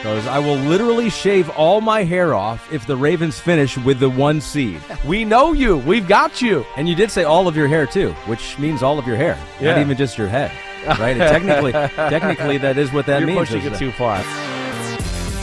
goes, I will literally shave all my hair off if the Ravens finish with the 1 seed. We know you. We've got you. And you did say all of your hair, too, which means all of your hair, not even just your head. Right? technically, that is what that means. You're pushing it too far.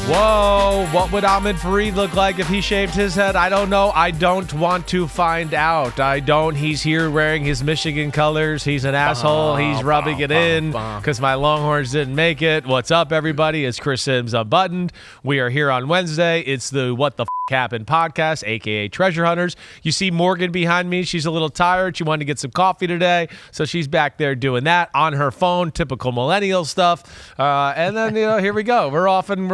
Whoa, what would Ahmed Fareed look like if he shaved his head? I don't know. I don't want to find out. I don't. He's here wearing his Michigan colors. He's an asshole. He's rubbing it in because my Longhorns didn't make it. What's up, everybody? It's Chris Simms Unbuttoned. We are here on Wednesday. It's the What the Happened podcast, a.k.a. Treasure Hunters. You see Morgan behind me. She's a little tired. She wanted to get some coffee today, so she's back there doing that on her phone. Typical millennial stuff. And then, here we go. We're off and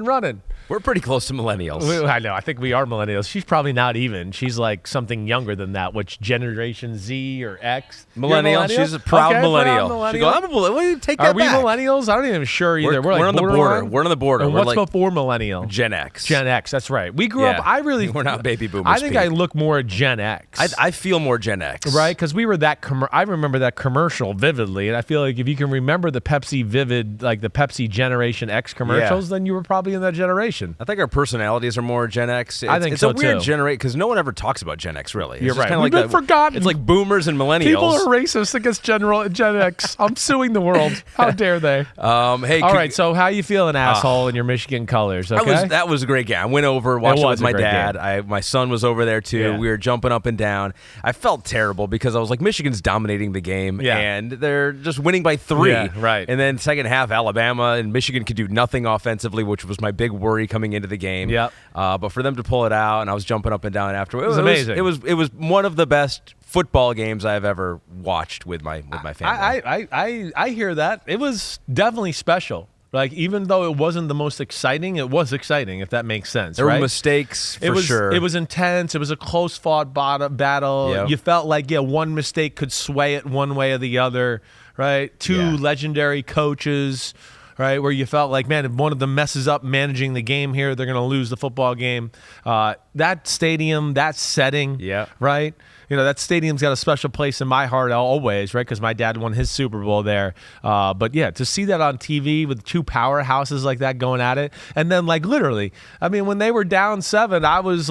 running. We're pretty close to millennials. I know. I think we are millennials. She's probably not even. She's like something younger than that, which Generation Z or X. Millennial. She's a proud millennial. She goes, I'm a millennial. Take that back. Are we back. millennials? I'm not even sure either. We're on the border. We're on the border. And what's before millennial? Gen X. Gen X. That's right. We grew up. We're not baby boomers. I think I look more Gen X. I feel more Gen X. Right? Because we were that. I remember that commercial vividly, and I feel like if you can remember the Pepsi Vivid, like the Pepsi Generation X commercials, then you were probably in that generation. I think our personalities are more Gen X. I think so, too. It's a weird generation because no one ever talks about Gen X, really. You're right. We've been forgotten. It's like boomers and millennials. People are racist against Gen X. I'm suing the world. How dare they? Hey, all right. So how you feeling, asshole, in your Michigan colors? Okay? That was a great game. I went over, watched it with my dad. My son was over there, too. Yeah. We were jumping up and down. I felt terrible because I was like, Michigan's dominating the game, and they're just winning by 3. Yeah, right. And then second half, Alabama and Michigan could do nothing offensively, which was my big worry coming into the game. Yep. But for them to pull it out, and I was jumping up and down after. It was amazing. It was one of the best football games I've ever watched with my family. I hear that. It was definitely special. Like, even though it wasn't the most exciting, it was exciting, if that makes sense. There were mistakes, for sure. It was intense. It was a close-fought battle. Yep. You felt like, one mistake could sway it one way or the other, right? Two legendary coaches, right, where you felt like, man, if one of them messes up managing the game here, they're going to lose the football game. That stadium, that setting, right? That stadium's got a special place in my heart always, right? Because my dad won his Super Bowl there. But to see that on TV with 2 powerhouses like that going at it. And then, like, literally, I mean, when they were down 7, I was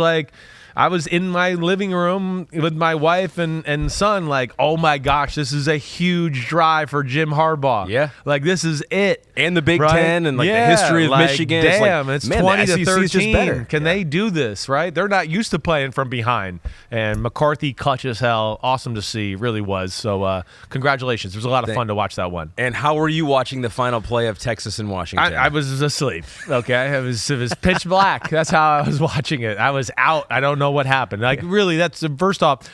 in my living room with my wife and son, like, oh my gosh, this is a huge drive for Jim Harbaugh. Yeah. Like, this is it. And the Big Ten and, like, the history of Michigan. Damn, it's 20 to 13. Better. Can they do this, right? They're not used to playing from behind. And McCarthy clutch as hell. Awesome to see. Really was. So, congratulations. It was a lot of fun to watch that one. And how were you watching the final play of Texas and Washington? I was asleep, okay? It was pitch black. That's how I was watching it. I was out. I don't know what happened. Like, really, that's first off,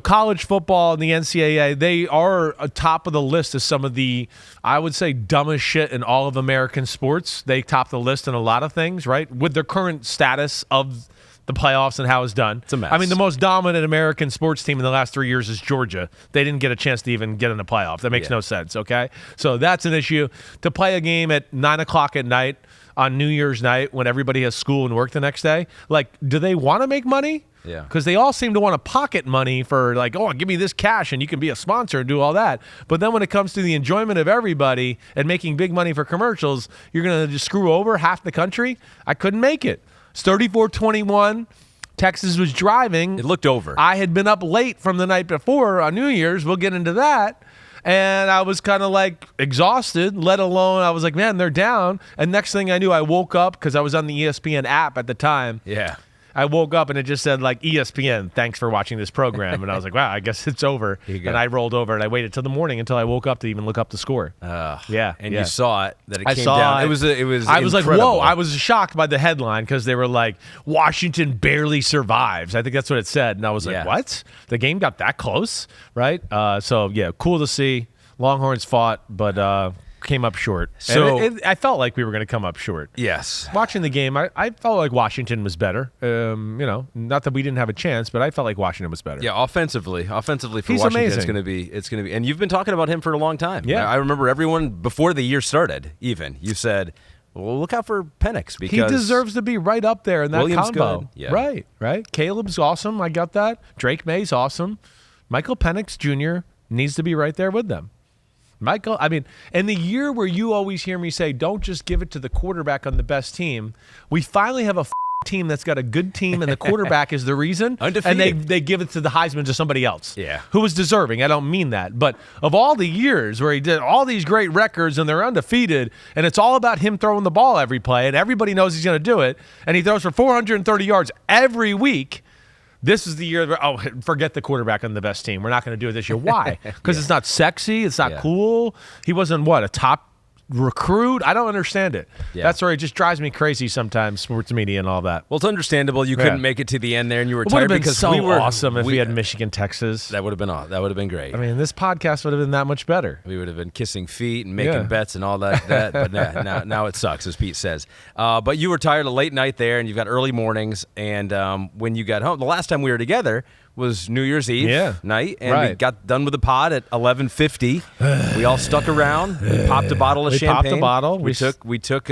college football and the NCAA, they are top of the list of some of the, I would say, dumbest shit in all of American sports. They top the list in a lot of things, right? With their current status of the playoffs and how it's done. It's a mess. I mean, the most dominant American sports team in the last 3 years is Georgia. They didn't get a chance to even get in the playoffs. That makes no sense, okay? So that's an issue. To play a game at 9 o'clock at night on New Year's night when everybody has school and work the next day, like, do they want to make money? Yeah. Because they all seem to want to pocket money for, like, oh, give me this cash and you can be a sponsor and do all that. But then when it comes to the enjoyment of everybody and making big money for commercials, you're going to just screw over half the country? I couldn't make it. It's 34-21. Texas was driving. It looked over. I had been up late from the night before on New Year's. We'll get into that. And I was kind of like exhausted, let alone I was like, man, they're down. And next thing I knew, I woke up because I was on the ESPN app at the time. Yeah. I woke up and it just said, like, ESPN, thanks for watching this program. And I was like, wow, I guess it's over. And I rolled over and I waited till the morning until I woke up to even look up the score. You saw it, that it came down. It was I was like, whoa. I was shocked by the headline because they were like, Washington barely survives. I think that's what it said. And I was like, what? The game got that close, right? So, cool to see. Longhorns fought, but came up short. So I felt like we were going to come up short. Yes. Watching the game, I felt like Washington was better. Not that we didn't have a chance, but I felt like Washington was better. Yeah, offensively for He's Washington, amazing. it's going to be. And you've been talking about him for a long time. Yeah. I remember everyone before the year started. Even you said, well, look out for Penix because he deserves to be right up there in that Williams combo. Good. Yeah. Right. Caleb's awesome. I got that. Drake May's awesome. Michael Penix Jr. needs to be right there with them. Michael, I mean, in the year where you always hear me say, don't just give it to the quarterback on the best team, we finally have a team that's got a good team and the quarterback is the reason. Undefeated. And they give it to the Heisman to somebody else who was deserving. I don't mean that. But of all the years where he did all these great records and they're undefeated and it's all about him throwing the ball every play and everybody knows he's going to do it and he throws for 430 yards every week, this is the year where, forget the quarterback on the best team. We're not going to do it this year. Why? Because it's not sexy. It's not cool. He wasn't, a top recruit? I don't understand it. That's where it just drives me crazy sometimes, sports media and all that. Well, it's understandable. You couldn't make it to the end there and you were tired because we were awesome if we had Michigan, Texas. That would have been awesome. That would have been great. I mean, this podcast would have been that much better. We would have been kissing feet and making bets and all that. But now it sucks, as Pete says. But you were tired of late night there and you've got early mornings. And when you got home, the last time we were together was New Year's Eve night, and we got done with the pod at 11:50. We all stuck around. We popped a bottle of champagne. Popped a bottle. We took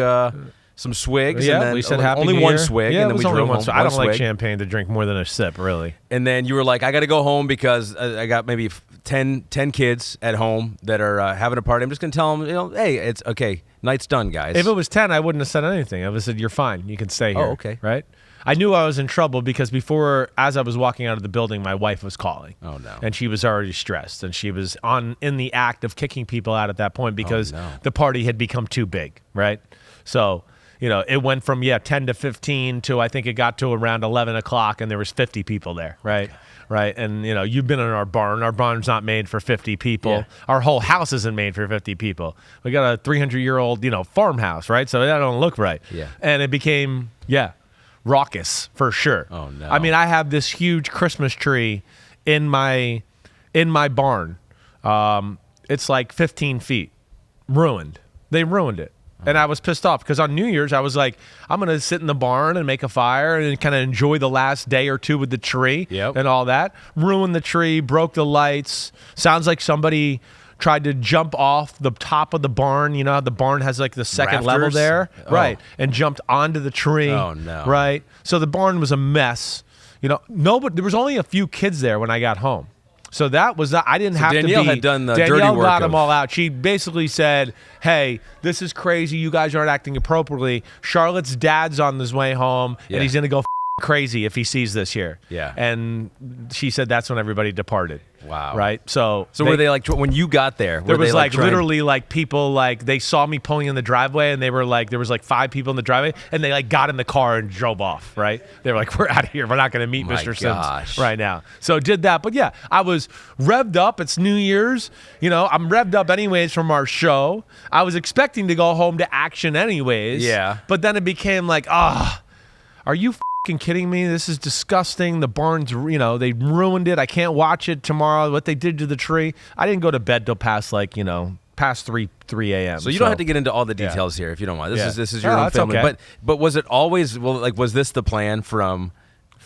some swigs. Yeah, and then we said happy only New one Year. swig, yeah, and then we drove home. I don't like champagne to drink more than a sip, really. And then you were like, I got to go home because I got maybe 10 kids at home that are having a party. I'm just going to tell them, hey, it's okay. Night's done, guys. If it was 10, I wouldn't have said anything. I would have said, you're fine. You can stay here. Oh, okay. Right? I knew I was in trouble because as I was walking out of the building, my wife was calling. Oh, no. And she was already stressed. And she was in the act of kicking people out at that point because the party had become too big, right? So, it went from, 10 to 15 to I think it got to around 11 o'clock and there was 50 people there, right? Okay. Right. And, you've been in our barn. Our barn's not made for 50 people. Yeah. Our whole house isn't made for 50 people. We got a 300-year-old, farmhouse, right? So that don't look right. Yeah. And it became, raucous for sure. Oh, no. I mean, I have this huge Christmas tree in my barn. It's like 15 feet. Ruined. They ruined it. And I was pissed off because on New Year's, I was like, I'm going to sit in the barn and make a fire and kind of enjoy the last day or two with the tree and all that. Ruined the tree, broke the lights. Sounds like somebody tried to jump off the top of the barn. You know how the barn has like the second level there? Oh. Right. And jumped onto the tree. Oh, no. Right. So the barn was a mess. There was only a few kids there when I got home. So that was I didn't have Danielle to be. had done the Danielle dirty work got them all out. She basically said, "Hey, this is crazy. You guys aren't acting appropriately. Charlotte's dad's on his way home, and he's gonna go crazy if he sees this here." Yeah. And she said that's when everybody departed. Wow. Right. So were they like when you got there? There was like literally like people like they saw me pulling in the driveway and they were like there was like 5 people in the driveway and they like got in the car and drove off. Right. They were like, we're out of here. We're not going to meet Mr. Simms right now. So did that. But yeah, I was revved up. It's New Year's. I'm revved up anyways from our show. I was expecting to go home to action anyways. Yeah. But then it became like, are you kidding me? This is disgusting. The barn's, they ruined it. I can't watch it tomorrow. What they did to the tree. I didn't go to bed till past past 3 a.m. So you don't have to get into all the details here if you don't want. This is your own family. Okay. But was it always was this the plan from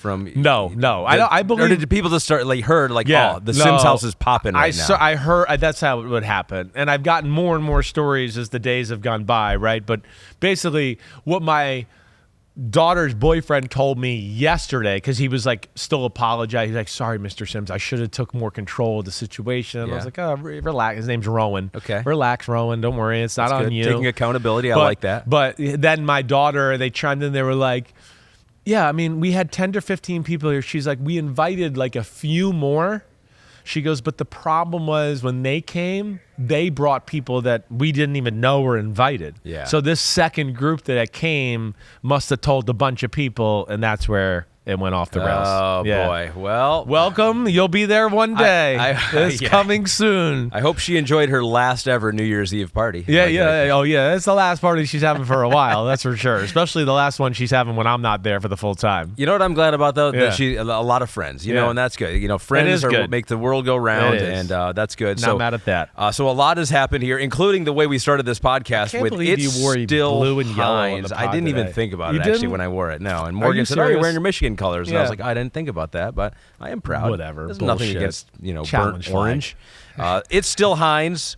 No. I believe. Or did people just start heard the Simms house is popping right now? I heard that's how it would happen, and I've gotten more and more stories as the days have gone by. Right, but basically, what my daughter's boyfriend told me yesterday, because he was still apologizing. He's like, sorry, Mr. Simms, I should have took more control of the situation. I was like, oh, relax. His name's Rowan. Okay. Relax, Rowan. Don't worry. It's not on you. Taking accountability. I like that. But then my daughter, they chimed in. They were like, yeah, I mean, we had 10 to 15 people here. She's like, we invited a few more. She goes, but the problem was when they came, they brought people that we didn't even know were invited. Yeah. So this second group that came must have told a bunch of people, and that's where it went off the rails. Oh, boy. Well, welcome. You'll be there one day. It's coming soon. I hope she enjoyed her last ever New Year's Eve party. Yeah. Oh, yeah. It's the last party she's having for a while. That's for sure. Especially the last one she's having when I'm not there for the full time. You know what I'm glad about, though? That she a lot of friends, and that's good. Friends are what make the world go round, and that's good. Not mad at that. So a lot has happened here, including the way we started this podcast. I can't believe you wore blue and yellow on the pod I didn't even think about it, actually, when I wore it. No. And Morgan said, you're wearing your Michigan colors. And I was like, I didn't think about that, but I am proud. Whatever. There's nothing against, Challenge burnt orange. It's still Hines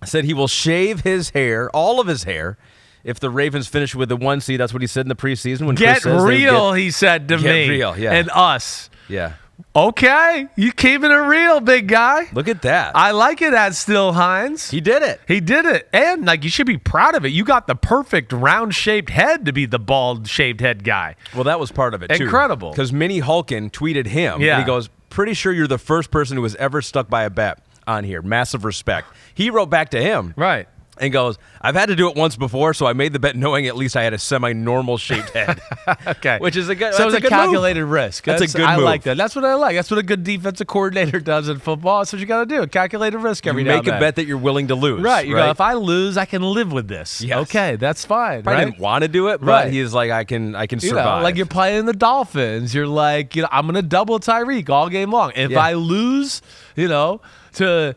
said he will shave his hair, all of his hair, if the Ravens finish with the 1 seed. That's what he said in the preseason. When Get real, he said to me. Get real, yeah. And us. Yeah. Okay, you keeping it real, big guy. Look at that. I like it at Still Hines. He did it. He did it. And, like, you should be proud of it. You got the perfect round-shaped head to be the bald-shaved head guy. Well, that was part of it, too. Incredible. Because Minnie Hulkin tweeted him, Yeah. and he goes, pretty sure you're the first person who was ever stuck by a bet on here. Massive respect. He wrote back to him. Right. And goes, I've had to do it once before, so I made the bet knowing at least I had a semi-normal shaped head. Okay. Which is a good So it's a good calculated move. risk. That's a good move. I like that. That's what I like. That's what a good defensive coordinator does in football. That's what you got to do. Calculated risk every now and then. Make a bet that you're willing to lose. Right. You go, if I lose, I can live with this. Yes. Okay, that's fine. Probably right? didn't want to do it, but Right. he's like, I can survive. You know, like you're playing the Dolphins. You're like, I'm going to double Tyreek all game long. If I lose, to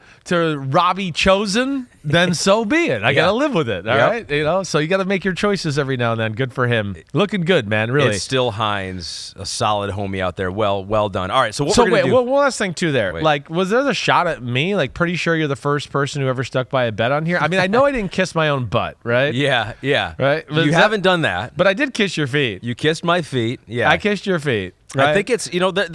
Robbie Chosen, then so be it. I got to live with it. All right. So you got to make your choices every now and then. Good for him. Looking good, man. Really. It's Still Hines, a solid homie out there. Well done. All right. So what we're going to do. One last thing too there. Like, was there a shot at me? Like, pretty sure you're the first person who ever stuck by a bet on here. I mean, I know I didn't kiss my own butt, right? Yeah. Right? You haven't done that. But I did kiss your feet. You kissed my feet. Yeah. I kissed your feet. Right? I think it's,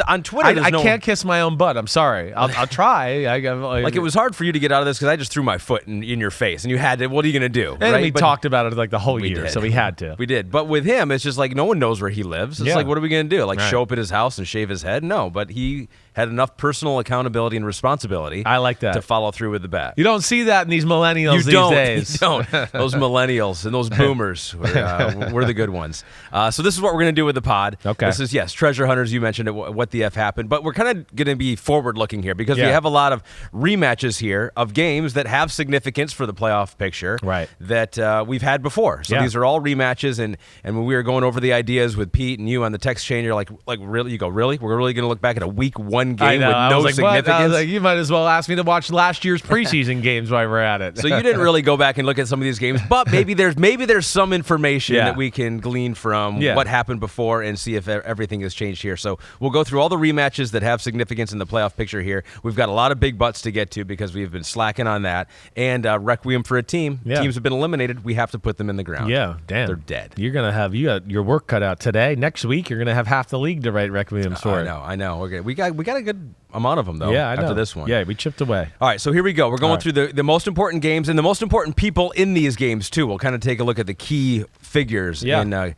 on Twitter, I can't kiss my own butt. I'm sorry. I'll try. Like it was hard for you to get out of this because I just threw my foot in your face, and you had to. What are you going to do? And we talked about it like the whole year, did. so we had to. We did. But with him, it's just like no one knows where he lives. It's like, what are we going to do? Like show up at his house and shave his head? No, but he had enough personal accountability and responsibility. I like that. To follow through with the bet. You don't see that in these millennials these days. You don't. Those millennials and those boomers we're the good ones. So this is what we're going to do with the pod. Okay. This is, treasure hunters. You mentioned it. What the F happened, but we're kind of going to be forward looking here because we have a lot of rematches here of games that have significance for the playoff picture that we've had before. So these are all rematches, and when we were going over the ideas with Pete and you on the text chain, you're like really? You go, really? We're really going to look back at a week 1 game with no significance? I was like, you might as well ask me to watch last year's preseason games while we're at it. So you didn't really go back and look at some of these games, but maybe there's some information that we can glean from what happened before and see if everything has changed here. So we'll go through all the rematches that have significance in the playoff picture here. We've got a lot of big butts to get to because we've been slacking on that. And Requiem for a team. Yeah. Teams have been eliminated. We have to put them in the ground. Yeah, damn. They're dead. You got your work cut out today. Next week, you're going to have half the league to write Requiems for. I know. Okay. We got a good amount of them, though, I know. after this one. Yeah, we chipped away. All right, so here we go. We're going through the most important games and the most important people in these games, too. We'll kind of take a look at the key figures in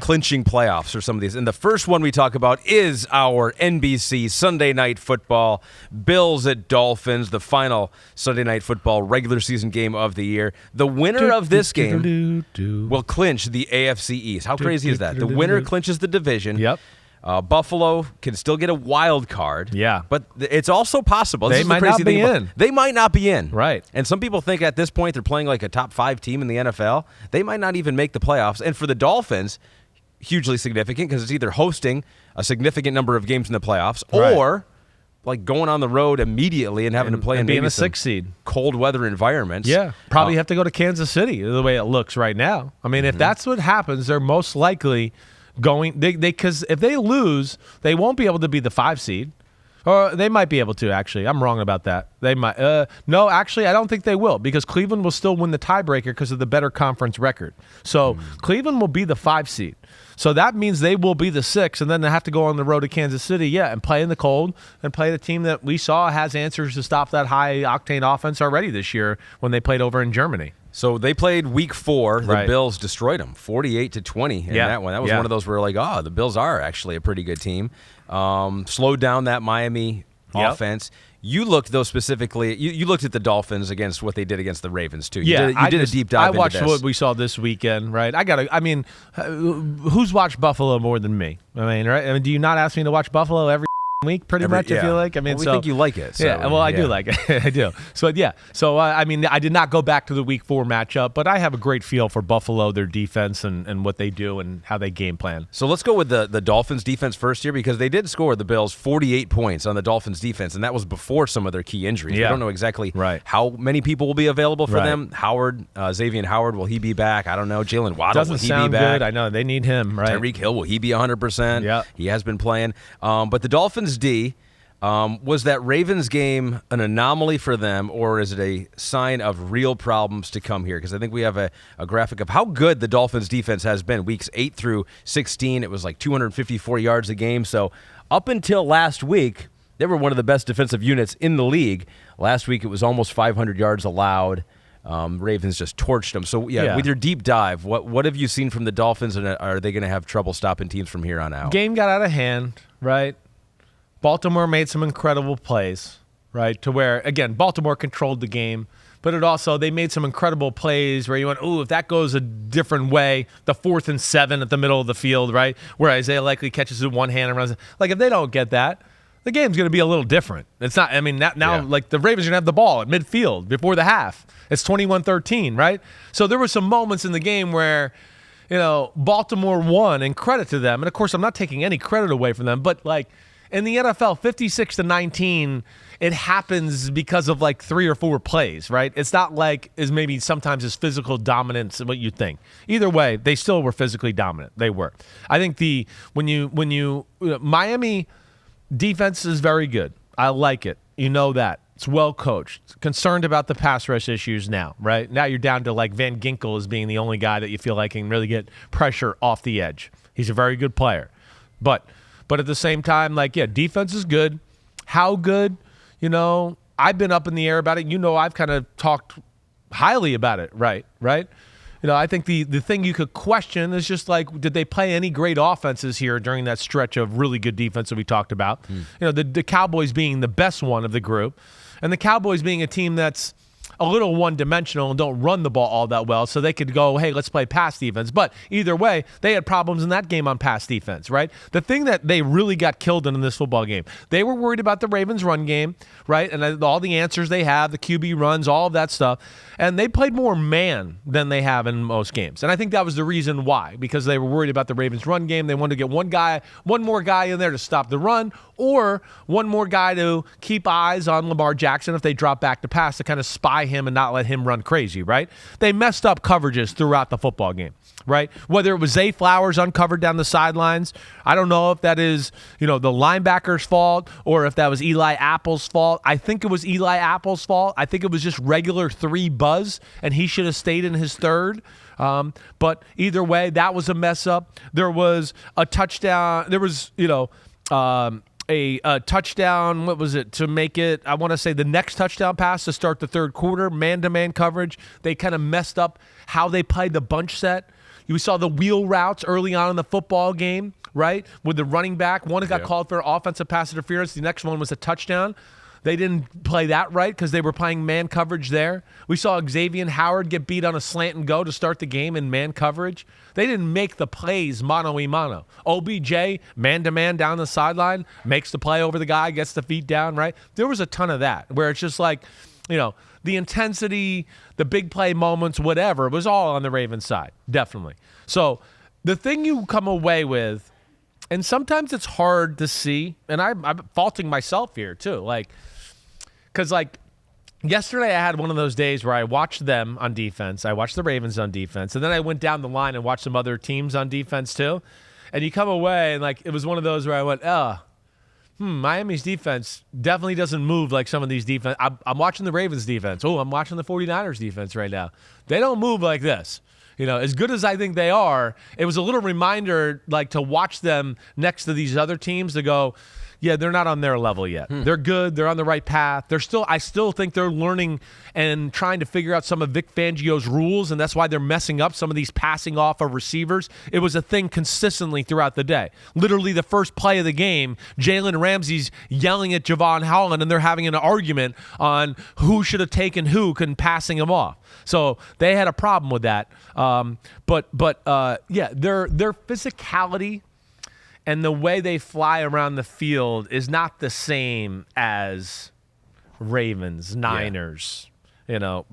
clinching playoffs or some of these. And the first one we talk about is our NBC Sunday Night Football, Bills at Dolphins, the final Sunday Night Football regular season game of the year. The winner of this game will clinch the AFC East. How crazy is that? The winner clinches the division. Yep. Buffalo can still get a wild card. Yeah. But it's also possible. They might not be in. They might not be in. Right. And some people think at this point they're playing like a top 5 team in the NFL. They might not even make the playoffs. And for the Dolphins, hugely significant because it's either hosting a significant number of games in the playoffs or like going on the road immediately and having to play in being maybe a 6 seed, cold weather environments. Yeah, probably have to go to Kansas City the way it looks right now. I mean, if that's what happens, they're most likely going because if they lose, they won't be able to be the 5 seed. Or they might be able to, actually. I'm wrong about that. They might. No, actually, I don't think they will because Cleveland will still win the tiebreaker because of the better conference record. So Cleveland will be the 5 seed. So that means they will be the 6, and then they have to go on the road to Kansas City, and play in the cold and play the team that we saw has answers to stop that high-octane offense already this year when they played over in Germany. So they played week 4. The Bills destroyed them 48-20 in that one. That was one of those where like, the Bills are actually a pretty good team. Slowed down that Miami offense. You looked, though, specifically, you looked at the Dolphins against what they did against the Ravens, too. You did a deep dive into this. I watched what we saw this weekend, right? Who's watched Buffalo more than me? Right? Do you not ask me to watch Buffalo every week, pretty much, I feel like? We think you like it. So, I do like it. I do. So, So, I did not go back to the week 4 matchup, but I have a great feel for Buffalo, their defense, and what they do and how they game plan. So, let's go with the Dolphins defense first here because they did score the Bills 48 points on the Dolphins defense, and that was before some of their key injuries. We don't know exactly how many people will be available for them. Howard, Xavier Howard, will he be back? I don't know. Jalen Waddle, will he be back? Doesn't sound good. I know. They need him, right? Tyreek Hill, will he be 100%? Yeah. He has been playing. But the Dolphins D, Was that Ravens game an anomaly for them, or is it a sign of real problems to come here? Because I think we have a graphic of how good the Dolphins defense has been. Weeks 8 through 16, it was like 254 yards a game. So up until last week, they were one of the best defensive units in the league. Last week, it was almost 500 yards allowed. Ravens just torched them. So, with your deep dive, what have you seen from the Dolphins, and are they going to have trouble stopping teams from here on out? Game got out of hand, right? Baltimore made some incredible plays, right, to where, again, Baltimore controlled the game, but they made some incredible plays where you went, ooh, if that goes a different way, the 4th and 7 at the middle of the field, right, where Isaiah likely catches it with one hand and runs. Like, if they don't get that, the game's going to be a little different. It's not, I mean, now like, the Ravens are going to have the ball at midfield before the half. It's 21-13, right? So there were some moments in the game where, Baltimore won, and credit to them. And, of course, I'm not taking any credit away from them, but, like, in the NFL, 56-19, it happens because of like 3 or 4 plays, right? It's not like as maybe sometimes as physical dominance what you think. Either way, they still were physically dominant. They were. I think Miami defense is very good. I like it. You know that. It's well coached. Concerned about the pass rush issues now, right? Now you're down to like Van Ginkel as being the only guy that you feel like can really get pressure off the edge. He's a very good player. But at the same time, defense is good. How good? I've been up in the air about it. I've kind of talked highly about it, right? I think the thing you could question is just like, did they play any great offenses here during that stretch of really good defense that we talked about? The Cowboys being the best one of the group, and the Cowboys being a team that's a little one-dimensional and don't run the ball all that well, so they could go, hey, let's play pass defense. But either way, they had problems in that game on pass defense, right? The thing that they really got killed in this football game, they were worried about the Ravens' run game, right? And all the answers they have, the QB runs, all of that stuff. And they played more man than they have in most games. And I think that was the reason why, because they were worried about the Ravens' run game. They wanted to get one more guy in there to stop the run, or one more guy to keep eyes on Lamar Jackson if they drop back to pass, to kind of spy him and not let him run crazy, right? They messed up coverages throughout the football game, right? Whether it was Zay Flowers uncovered down the sidelines, I don't know if that is, the linebackers' fault or if that was Eli Apple's fault. I think it was Eli Apple's fault. I think it was just regular 3 buzz, and he should have stayed in his 3rd. But either way, that was a mess up. There was a touchdown. There was, a touchdown, what was it, to make it, I want to say the next touchdown pass to start the 3rd quarter, man-to-man coverage. They kind of messed up how they played the bunch set. You saw the wheel routes early on in the football game, right, with the running back. One got called for offensive pass interference. The next one was a touchdown. They didn't play that right because they were playing man coverage there. We saw Xavier Howard get beat on a slant and go to start the game in man coverage. They didn't make the plays mano-a-mano. OBJ, man-to-man down the sideline, makes the play over the guy, gets the feet down, right? There was a ton of that where it's just like, the intensity, the big play moments, whatever, it was all on the Ravens side, definitely. So the thing you come away with, and sometimes it's hard to see, and I'm faulting myself here too, because yesterday I had one of those days where I watched them on defense, I watched the Ravens on defense, and then I went down the line and watched some other teams on defense too, and you come away and it was one of those where I went, Miami's defense definitely doesn't move like some of these defense. I'm watching the Ravens defense. I'm watching the 49ers defense right now. They don't move like this. As good as I think they are, it was a little reminder to watch them next to these other teams to go, yeah, they're not on their level yet. They're good. They're on the right path. I still think they're learning and trying to figure out some of Vic Fangio's rules, and that's why they're messing up some of these passing off of receivers. It was a thing consistently throughout the day. Literally the first play of the game, Jalen Ramsey's yelling at Javon Holland, and they're having an argument on who should have taken who and passing him off. So they had a problem with that. But their physicality and the way they fly around the field is not the same as Ravens, Niners,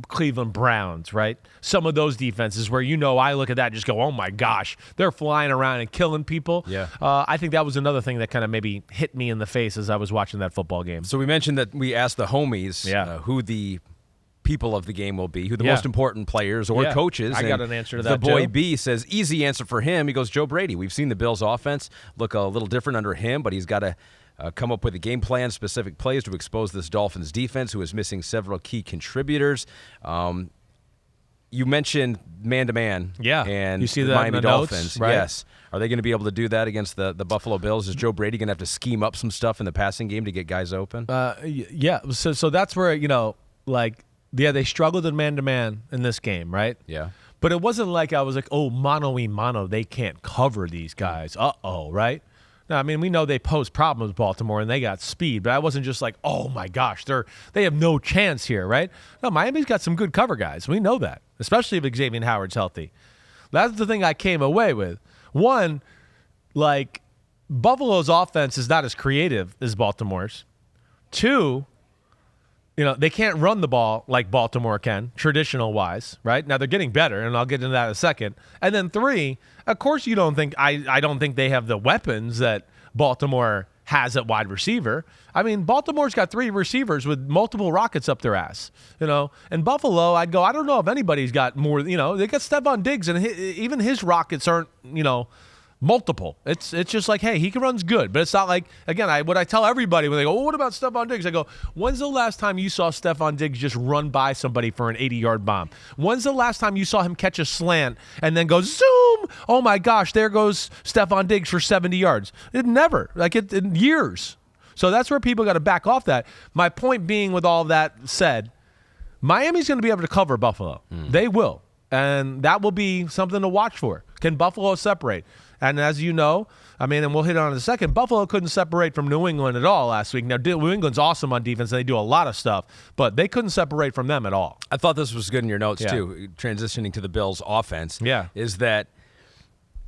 Cleveland Browns, right? Some of those defenses where, I look at that and just go, oh my gosh, they're flying around and killing people. Yeah. I think that was another thing that kind of maybe hit me in the face as I was watching that football game. So we mentioned that we asked the homies who the people of the game will be, who the most important players or coaches. I got an answer to that, The boy too. B says, easy answer for him. He goes, Joe Brady. We've seen the Bills' offense look a little different under him, but he's got a come up with a game plan, specific plays to expose this Dolphins defense, who is missing several key contributors. You mentioned man-to-man. Yeah. And you see the that Miami in the Dolphins. Notes, right? Yes. Are they going to be able to do that against the Buffalo Bills? Is Joe Brady going to have to scheme up some stuff in the passing game to get guys open? Yeah. So that's where, they struggled in man-to-man in this game, right? Yeah. But it wasn't like I was like, oh, mano-y-mano, they can't cover these guys. Uh-oh, right? No, I mean, we know they pose problems with Baltimore, and they got speed, but I wasn't just like, oh, my gosh, they have no chance here, right? No, Miami's got some good cover guys. We know that, especially if Xavier Howard's healthy. That's the thing I came away with. One, Buffalo's offense is not as creative as Baltimore's. Two, they can't run the ball like Baltimore can, traditional-wise, right? Now, they're getting better, and I'll get into that in a second. And then three, of course you don't think – I don't think they have the weapons that Baltimore has at wide receiver. I mean, Baltimore's got 3 receivers with multiple rockets up their ass, And Buffalo, I don't know if anybody's got more – they got Stephon Diggs, and even his rockets aren't, multiple. It's just like, hey, he runs good, but it's not like, again, what I tell everybody when they go, what about Stephon Diggs? I go, when's the last time you saw Stephon Diggs just run by somebody for an 80-yard bomb? When's the last time you saw him catch a slant and then go zoom? Oh my gosh, there goes Stephon Diggs for 70 yards. It never, in years. So that's where people got to back off that. My point being, with all that said, Miami's going to be able to cover Buffalo. They will. And that will be something to watch for. Can Buffalo separate? And as you know, and we'll hit on it in a second, Buffalo couldn't separate from New England at all last week. Now, New England's awesome on defense, and they do a lot of stuff, but they couldn't separate from them at all. I thought this was good in your notes, too, transitioning to the Bills' offense. Yeah. Is that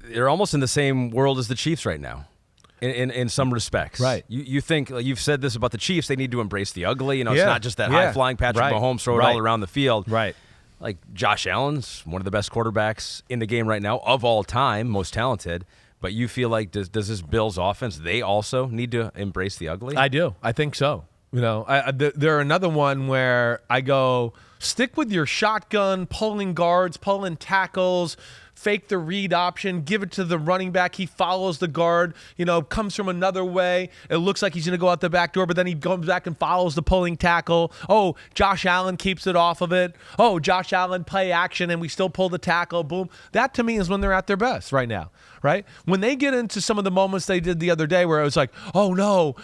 they're almost in the same world as the Chiefs right now. In some respects. Right. You think, you've said this about the Chiefs, they need to embrace the ugly. It's not just that high-flying Patrick Mahomes, throw it all around the field. Right. Like Josh Allen's one of the best quarterbacks in the game right now, of all time, most talented. But you feel like, does this Bills offense, they also need to embrace the ugly? I do. I think so. They're another one where I go, stick with your shotgun, pulling guards, pulling tackles, fake the read option, give it to the running back. He follows the guard, comes from another way. It looks like he's going to go out the back door, but then he comes back and follows the pulling tackle. Oh, Josh Allen keeps it off of it. Oh, Josh Allen play action, and we still pull the tackle. Boom. That, to me, is when they're at their best right now, right? When they get into some of the moments they did the other day where it was like, oh, no,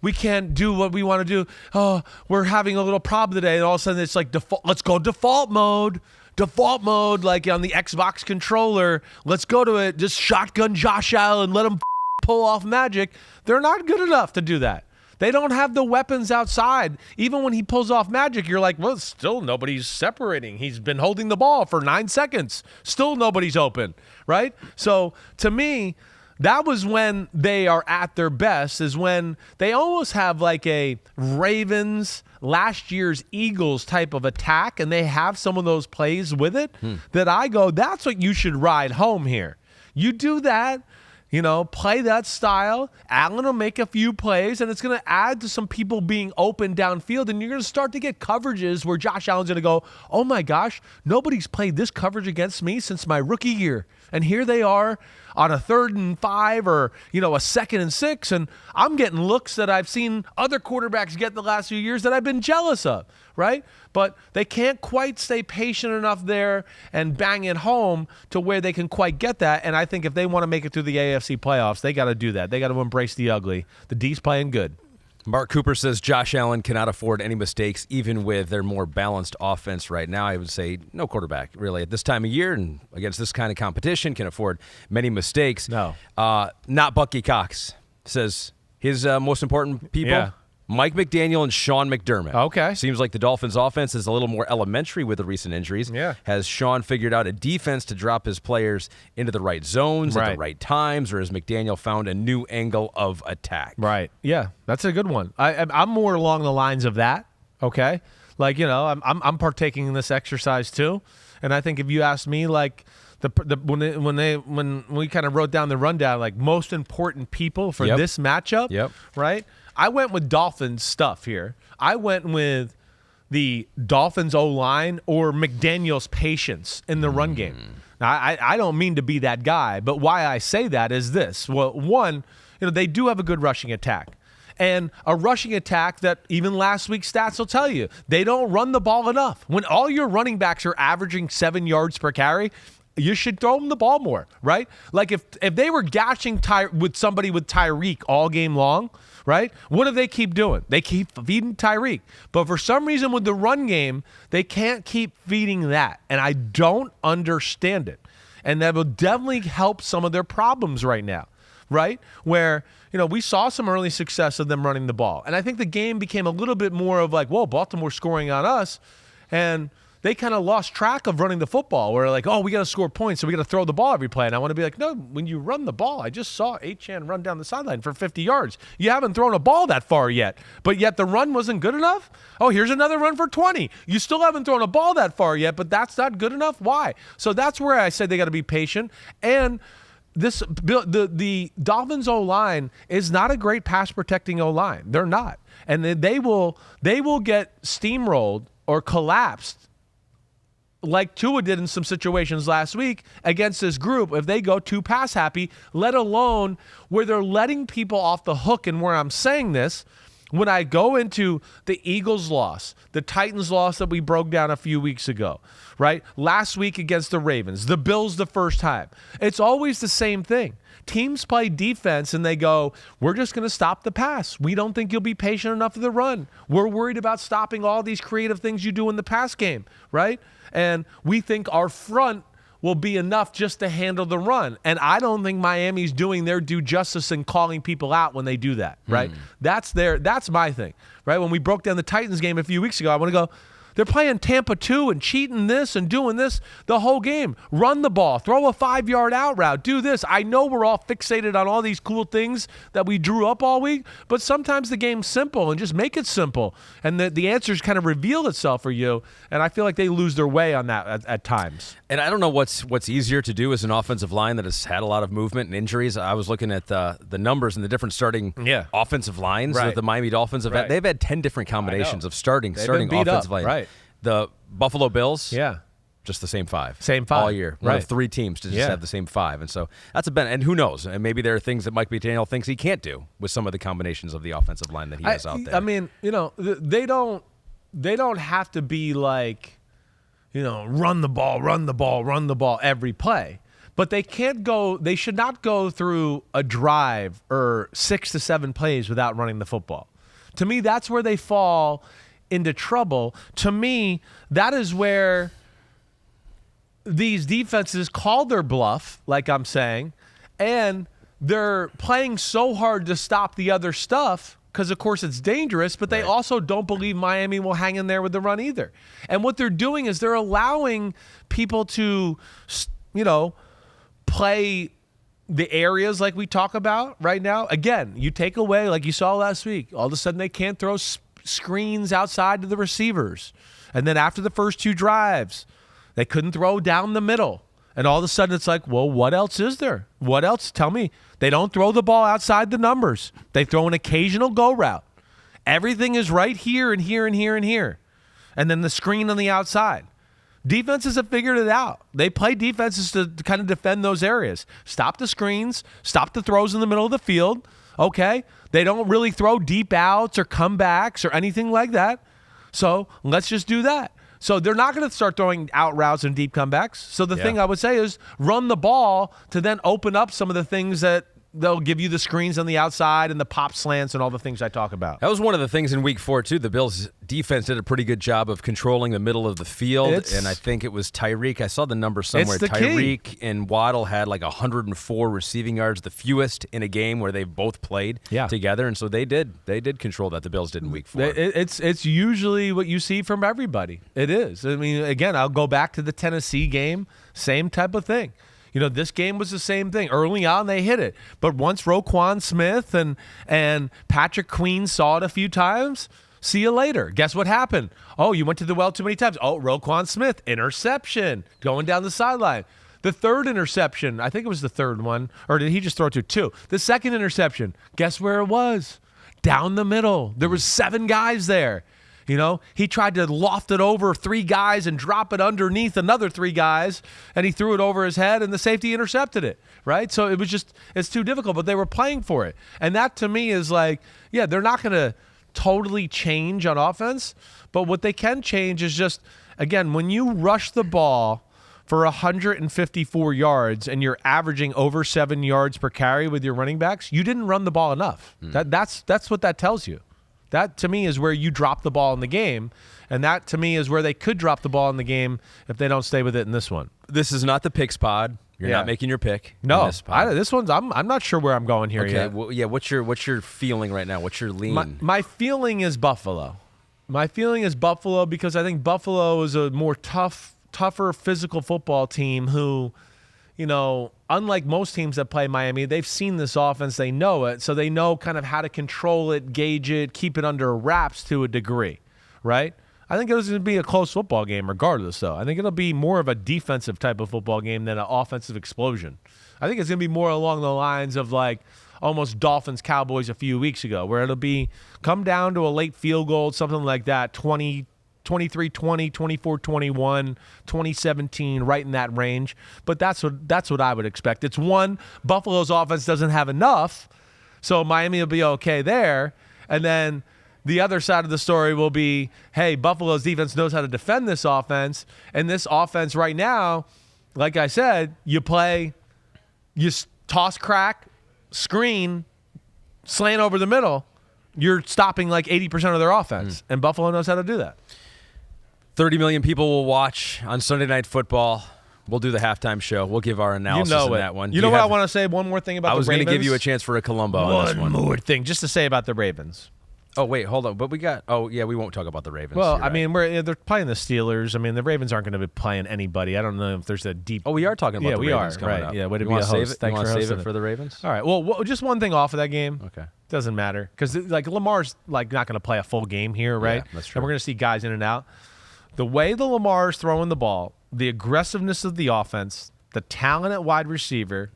we can't do what we want to do. Oh, we're having a little problem today. And all of a sudden it's like, let's go default mode. Default mode, like on the Xbox controller. Let's go to it. Just shotgun Josh Allen, let him pull off magic. They're not good enough to do that. They don't have the weapons outside. Even when he pulls off magic, you're like, well, still nobody's separating. He's been holding the ball for 9 seconds. Still nobody's open, right? So to me, that was when they are at their best, is when they almost have like a Ravens, last year's Eagles type of attack, and they have some of those plays with it that I go, that's what you should ride home here. You do that, play that style. Allen will make a few plays, and it's going to add to some people being open downfield, and you're going to start to get coverages where Josh Allen's going to go, oh my gosh, nobody's played this coverage against me since my rookie year. And here they are on a 3rd and 5 or, a 2nd and 6. And I'm getting looks that I've seen other quarterbacks get the last few years that I've been jealous of, right? But they can't quite stay patient enough there and bang it home to where they can quite get that. And I think if they want to make it through the AFC playoffs, they got to do that. They got to embrace the ugly. The D's playing good. Mark Cooper says Josh Allen cannot afford any mistakes, even with their more balanced offense right now. I would say no quarterback, really, at this time of year and against this kind of competition can afford many mistakes. No. Not Bucky Cox. Says his most important people, Mike McDaniel and Sean McDermott. Okay. Seems like the Dolphins' offense is a little more elementary with the recent injuries. Yeah. Has Sean figured out a defense to drop his players into the right zones at the right times, or has McDaniel found a new angle of attack? Right. Yeah, that's a good one. I'm more along the lines of that. Okay. I'm partaking in this exercise too, and I think if you ask me, like, when we kind of wrote down the rundown, like most important people for this matchup, right? I went with Dolphins stuff here. I went with the Dolphins O-line or McDaniel's patience in the run game. Now, I don't mean to be that guy, but why I say that is this. Well, one, they do have a good rushing attack. And a rushing attack that even last week's stats will tell you, they don't run the ball enough. When all your running backs are averaging 7 yards per carry, you should throw them the ball more, right? Like if they were gashing with somebody with Tyreek all game long, right? What do they keep doing? They keep feeding Tyreek. But for some reason with the run game, they can't keep feeding that. And I don't understand it. And that will definitely help some of their problems right now, right? Where, we saw some early success of them running the ball. And I think the game became a little bit more of like, whoa, Baltimore scoring on us. And they kind of lost track of running the football. We're like, we got to score points, so we got to throw the ball every play. And I want to be like, no, when you run the ball, I just saw Achane run down the sideline for 50 yards. You haven't thrown a ball that far yet, but yet the run wasn't good enough? Oh, here's another run for 20. You still haven't thrown a ball that far yet, but that's not good enough? Why? So that's where I said they got to be patient. And the Dolphins O-line is not a great pass-protecting O-line. They're not. And they will get steamrolled or collapsed like Tua did in some situations last week against this group if they go too pass happy, let alone where they're letting people off the hook. And where I'm saying this, when I go into the Eagles loss, the Titans loss that we broke down a few weeks ago, right? Last week against the Ravens, the Bills the first time. It's always the same thing. Teams play defense and they go, we're just going to stop the pass. We don't think you'll be patient enough for the run. We're worried about stopping all these creative things you do in the pass game, right? And we think our front will be enough just to handle the run. And I don't think Miami's doing their due justice in calling people out when they do that, right? That's my thing, right? When we broke down the Titans game a few weeks ago, I want to go, they're playing Tampa 2 and cheating this and doing this the whole game. Run the ball. Throw a 5-yard out route. Do this. I know we're all fixated on all these cool things that we drew up all week, but sometimes the game's simple and just make it simple. And the answers kind of reveal itself for you, and I feel like they lose their way on that at times. And I don't know what's easier to do as an offensive line that has had a lot of movement and injuries. I was looking at the numbers and the different starting offensive lines that the Miami Dolphins have had. They've had 10 different combinations of starting offensive line. Right. The Buffalo Bills, just the same five. All year. One of 3 teams to just have the same 5. And so that's a benefit. And who knows? And maybe there are things that Mike McDaniel thinks he can't do with some of the combinations of the offensive line that he has out there. I mean, they don't have to be like, run the ball every play. But they should not go through a drive or 6 to 7 plays without running the football. To me, that's where they fall into trouble. To me, that is where these defenses call their bluff, like I'm saying, and they're playing so hard to stop the other stuff because, of course, it's dangerous, but they also don't believe Miami will hang in there with the run either. And what they're doing is they're allowing people to, play the areas like we talk about right now. Again, you take away, like you saw last week, all of a sudden they can't throw screens outside to the receivers. And then after the first 2 drives, they couldn't throw down the middle. And all of a sudden it's like, well, what else is there? What else? Tell me. They don't throw the ball outside the numbers. They throw an occasional go route. Everything is right here and here and here and here. And then the screen on the outside. Defenses have figured it out. They play defenses to kind of defend those areas. Stop the screens. Stop the throws in the middle of the field. Okay? They don't really throw deep outs or comebacks or anything like that. So let's just do that. So they're not going to start throwing out routes and deep comebacks. So the thing I would say is run the ball to then open up some of the things that they'll give you, the screens on the outside and the pop slants and all the things I talk about. That was one of the things in week 4, too. The Bills' defense did a pretty good job of controlling the middle of the field, and I think it was Tyreek. I saw the number somewhere. Tyreek and Waddle had like 104 receiving yards, the fewest in a game where they both played together, and so they did control that. The Bills did in week 4. It's usually what you see from everybody. It is. I mean, again, I'll go back to the Tennessee game, same type of thing. This game was the same thing. Early on, they hit it. But once Roquan Smith and Patrick Queen saw it a few times, see you later. Guess what happened? Oh, you went to the well too many times. Oh, Roquan Smith, interception, going down the sideline. The third interception, I think it was the third one, or did he just throw it to 2? The second interception, guess where it was? Down the middle. There was 7 guys there. He tried to loft it over 3 guys and drop it underneath another 3 guys, and he threw it over his head, and the safety intercepted it, right? So it's too difficult, but they were playing for it. And that to me is like, yeah, they're not going to totally change on offense, but what they can change is just, again, when you rush the ball for 154 yards and you're averaging over 7 yards per carry with your running backs, you didn't run the ball enough. That's what that tells you. That, to me, is where you drop the ball in the game, and that, to me, is where they could drop the ball in the game if they don't stay with it in this one. This is not the picks pod. You're not making your pick. No, this one's. I'm not sure where I'm going here yet. Well, yeah. What's your feeling right now? What's your lean? My feeling is Buffalo. My feeling is Buffalo because I think Buffalo is a more tougher physical football team who, unlike most teams that play Miami, they've seen this offense, they know it, so they know kind of how to control it, gauge it, keep it under wraps to a degree, right? I think it's going to be a close football game regardless, though. I think it'll be more of a defensive type of football game than an offensive explosion. I think it's going to be more along the lines of like almost Dolphins-Cowboys a few weeks ago, where it'll be come down to a late field goal, something like that, 23-20, 24-21, 20-17, right in that range. But that's what I would expect. It's one, Buffalo's offense doesn't have enough, so Miami will be okay there. And then the other side of the story will be, hey, Buffalo's defense knows how to defend this offense. And this offense right now, like I said, you toss, crack, screen, slant over the middle. You're stopping like 80% of their offense. And Buffalo knows how to do that. 30 million people will watch on Sunday Night Football. We'll do the halftime show. We'll give our analysis in that one. You know what I want to say? One more thing about the Ravens. I was going to give you a chance for a Columbo on this one. One more thing just to say about the Ravens. Oh, wait, hold on. But we won't talk about the Ravens. Well, I mean, they're playing the Steelers. I mean, the Ravens aren't going to be playing anybody. I don't know if there's a deep... Oh, we are talking about the Ravens coming up. Yeah, way to be a host. Thanks for save it for the Ravens? All right. Well, just one thing off of that game. Okay. Doesn't matter. Because, Lamar's, not going to play a full game here, right? Yeah, that's true. And we're going to see guys in and out. The way the Lamar's throwing the ball, the aggressiveness of the offense, the talent at wide receiver,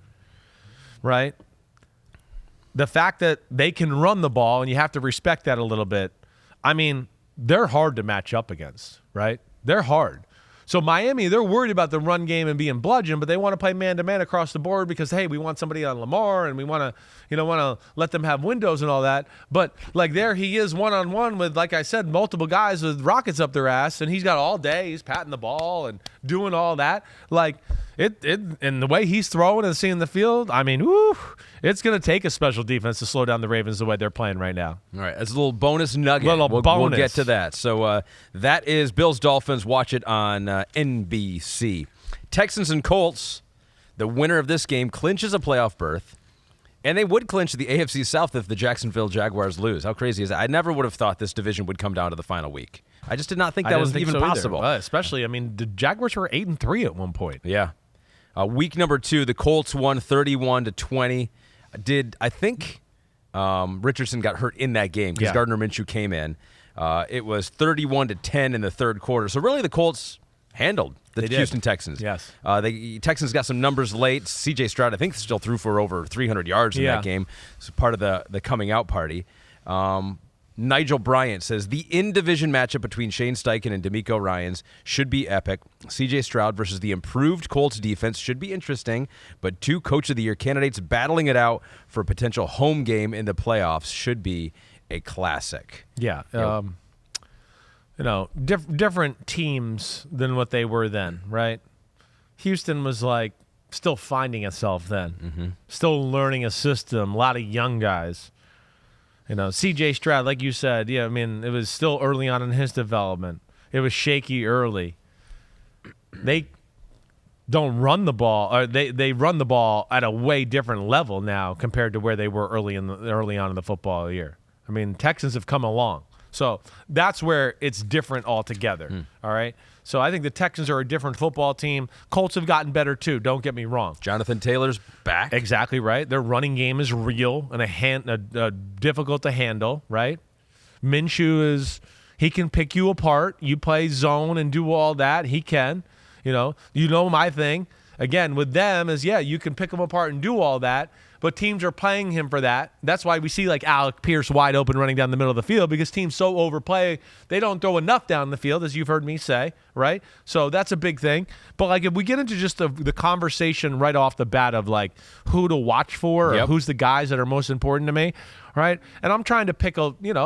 right? The fact that they can run the ball, and you have to respect that a little bit. I mean, they're hard to match up against, right? They're hard. So Miami, they're worried about the run game and being bludgeoned, but they want to play man-to-man across the board because, hey, we want somebody on Lamar, and we want to let them have windows and all that. But, there he is one-on-one with, like I said, multiple guys with rockets up their ass, and he's got all day. He's patting the ball and doing all that. And the way he's throwing and seeing the field, I mean, it's going to take a special defense to slow down the Ravens the way they're playing right now. All right, as a little bonus nugget. We'll get to that. So that is Bills-Dolphins. Watch it on NBC. Texans and Colts, the winner of this game clinches a playoff berth, and they would clinch the AFC South if the Jacksonville Jaguars lose. How crazy is that? I never would have thought this division would come down to the final week. I just did not think that was even possible. Especially, the Jaguars were 8-3 at one point. Yeah. Week number 2, the Colts won 31-20. I think Richardson got hurt in that game because Gardner Minshew came in. It was 31-10 in the third quarter. So really, the Colts handled the Houston Texans. Yes. The Texans got some numbers late. C.J. Stroud, I think, still threw for over 300 yards in that game. It's part of the coming out party. Nigel Bryant says the in-division matchup between Shane Steichen and DeMeco Ryans should be epic. C.J. Stroud versus the improved Colts defense should be interesting, but 2 Coach of the Year candidates battling it out for a potential home game in the playoffs should be a classic. Yeah. Different teams than what they were then, right? Houston was still finding itself then, still learning a system, a lot of young guys. C.J. Stroud, like you said, it was still early on in his development. It was shaky early. They don't run the ball, or they run the ball at a way different level now compared to where they were early on in the football year. Texans have come along. So that's where it's different altogether, all right? So I think the Texans are a different football team. Colts have gotten better too, don't get me wrong. Jonathan Taylor's back. Exactly right. Their running game is real and difficult to handle, right? Minshew he can pick you apart. You play zone and do all that. He can. My thing, again, with them is, you can pick them apart and do all that, but teams are playing him for that. That's why we see like Alec Pierce wide open running down the middle of the field, because teams so overplay, they don't throw enough down the field, as you've heard me say, right? So that's a big thing. But like if we get into just the conversation right off the bat of like who to watch for, or who's the guys that are most important to me, right? And I'm trying to pick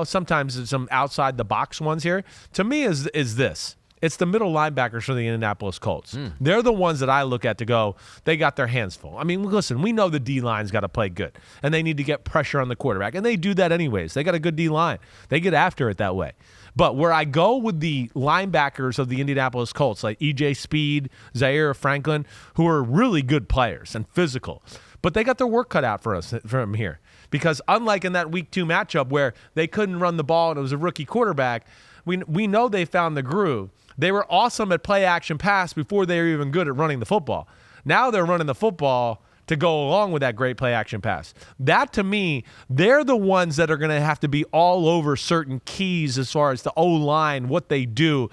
sometimes some outside the box ones here. To me is this. It's the middle linebackers for the Indianapolis Colts. They're the ones that I look at to go, they got their hands full. I mean, listen, we know the D-line's got to play good, and they need to get pressure on the quarterback, and they do that anyways. They got a good D-line. They get after it that way. But where I go with the linebackers of the Indianapolis Colts, like E.J. Speed, Zaire Franklin, who are really good players and physical, but they got their work cut out for them here. Because unlike in that Week 2 matchup where they couldn't run the ball and it was a rookie quarterback, we know they found the groove. They were awesome at play-action pass before they were even good at running the football. Now they're running the football to go along with that great play-action pass. That, to me, they're the ones that are going to have to be all over certain keys as far as the O-line, what they do.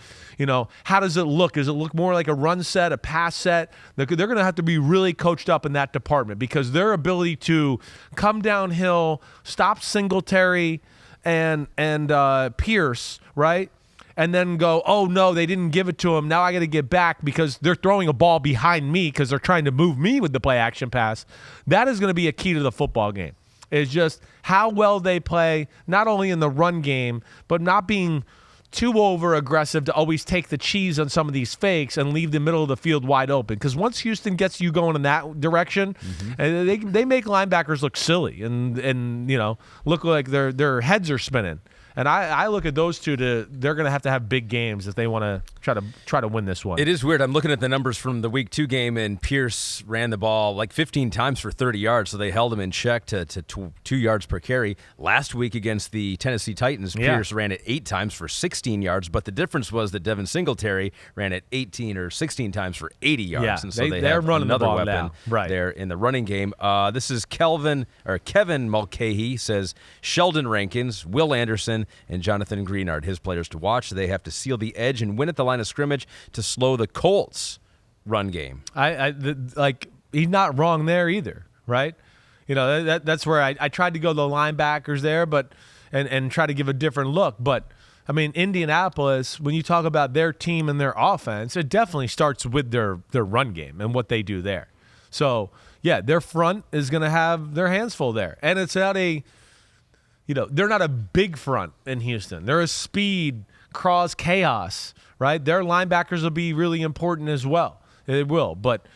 How does it look? Does it look more like a run set, a pass set? They're going to have to be really coached up in that department, because their ability to come downhill, stop Singletary and Pierce, right? And then go, oh, no, they didn't give it to him. Now I got to get back because they're throwing a ball behind me because they're trying to move me with the play-action pass. That is going to be a key to the football game. It's just how well they play, not only in the run game, but not being too over-aggressive to always take the cheese on some of these fakes and leave the middle of the field wide open. Because once Houston gets you going in that direction, they make linebackers look silly and look like their heads are spinning. And I look at those two they're going to have big games if they want to try to win this one. It is weird. I'm looking at the numbers from the Week 2 game, and Pierce ran the ball like 15 times for 30 yards, so they held him in check to 2 yards per carry. Last week against the Tennessee Titans, Pierce ran it 8 times for 16 yards, but the difference was that Devin Singletary ran it 18 or 16 times for 80 yards. Yeah, and so they're have running another the ball weapon there in the running game. This is Kevin Mulcahy says Sheldon Rankins, Will Anderson, and Jonathan Greenard, his players to watch. They have to seal the edge and win at the line of scrimmage to slow the Colts' run game. He's not wrong there either, right? That's where I tried to go the linebackers there, but and try to give a different look. But I mean, Indianapolis, when you talk about their team and their offense, it definitely starts with their run game and what they do there. So yeah, their front is going to have their hands full there, and it's not they're not a big front in Houston. They're a speed, chaos, right? Their linebackers will be really important as well. It will. But,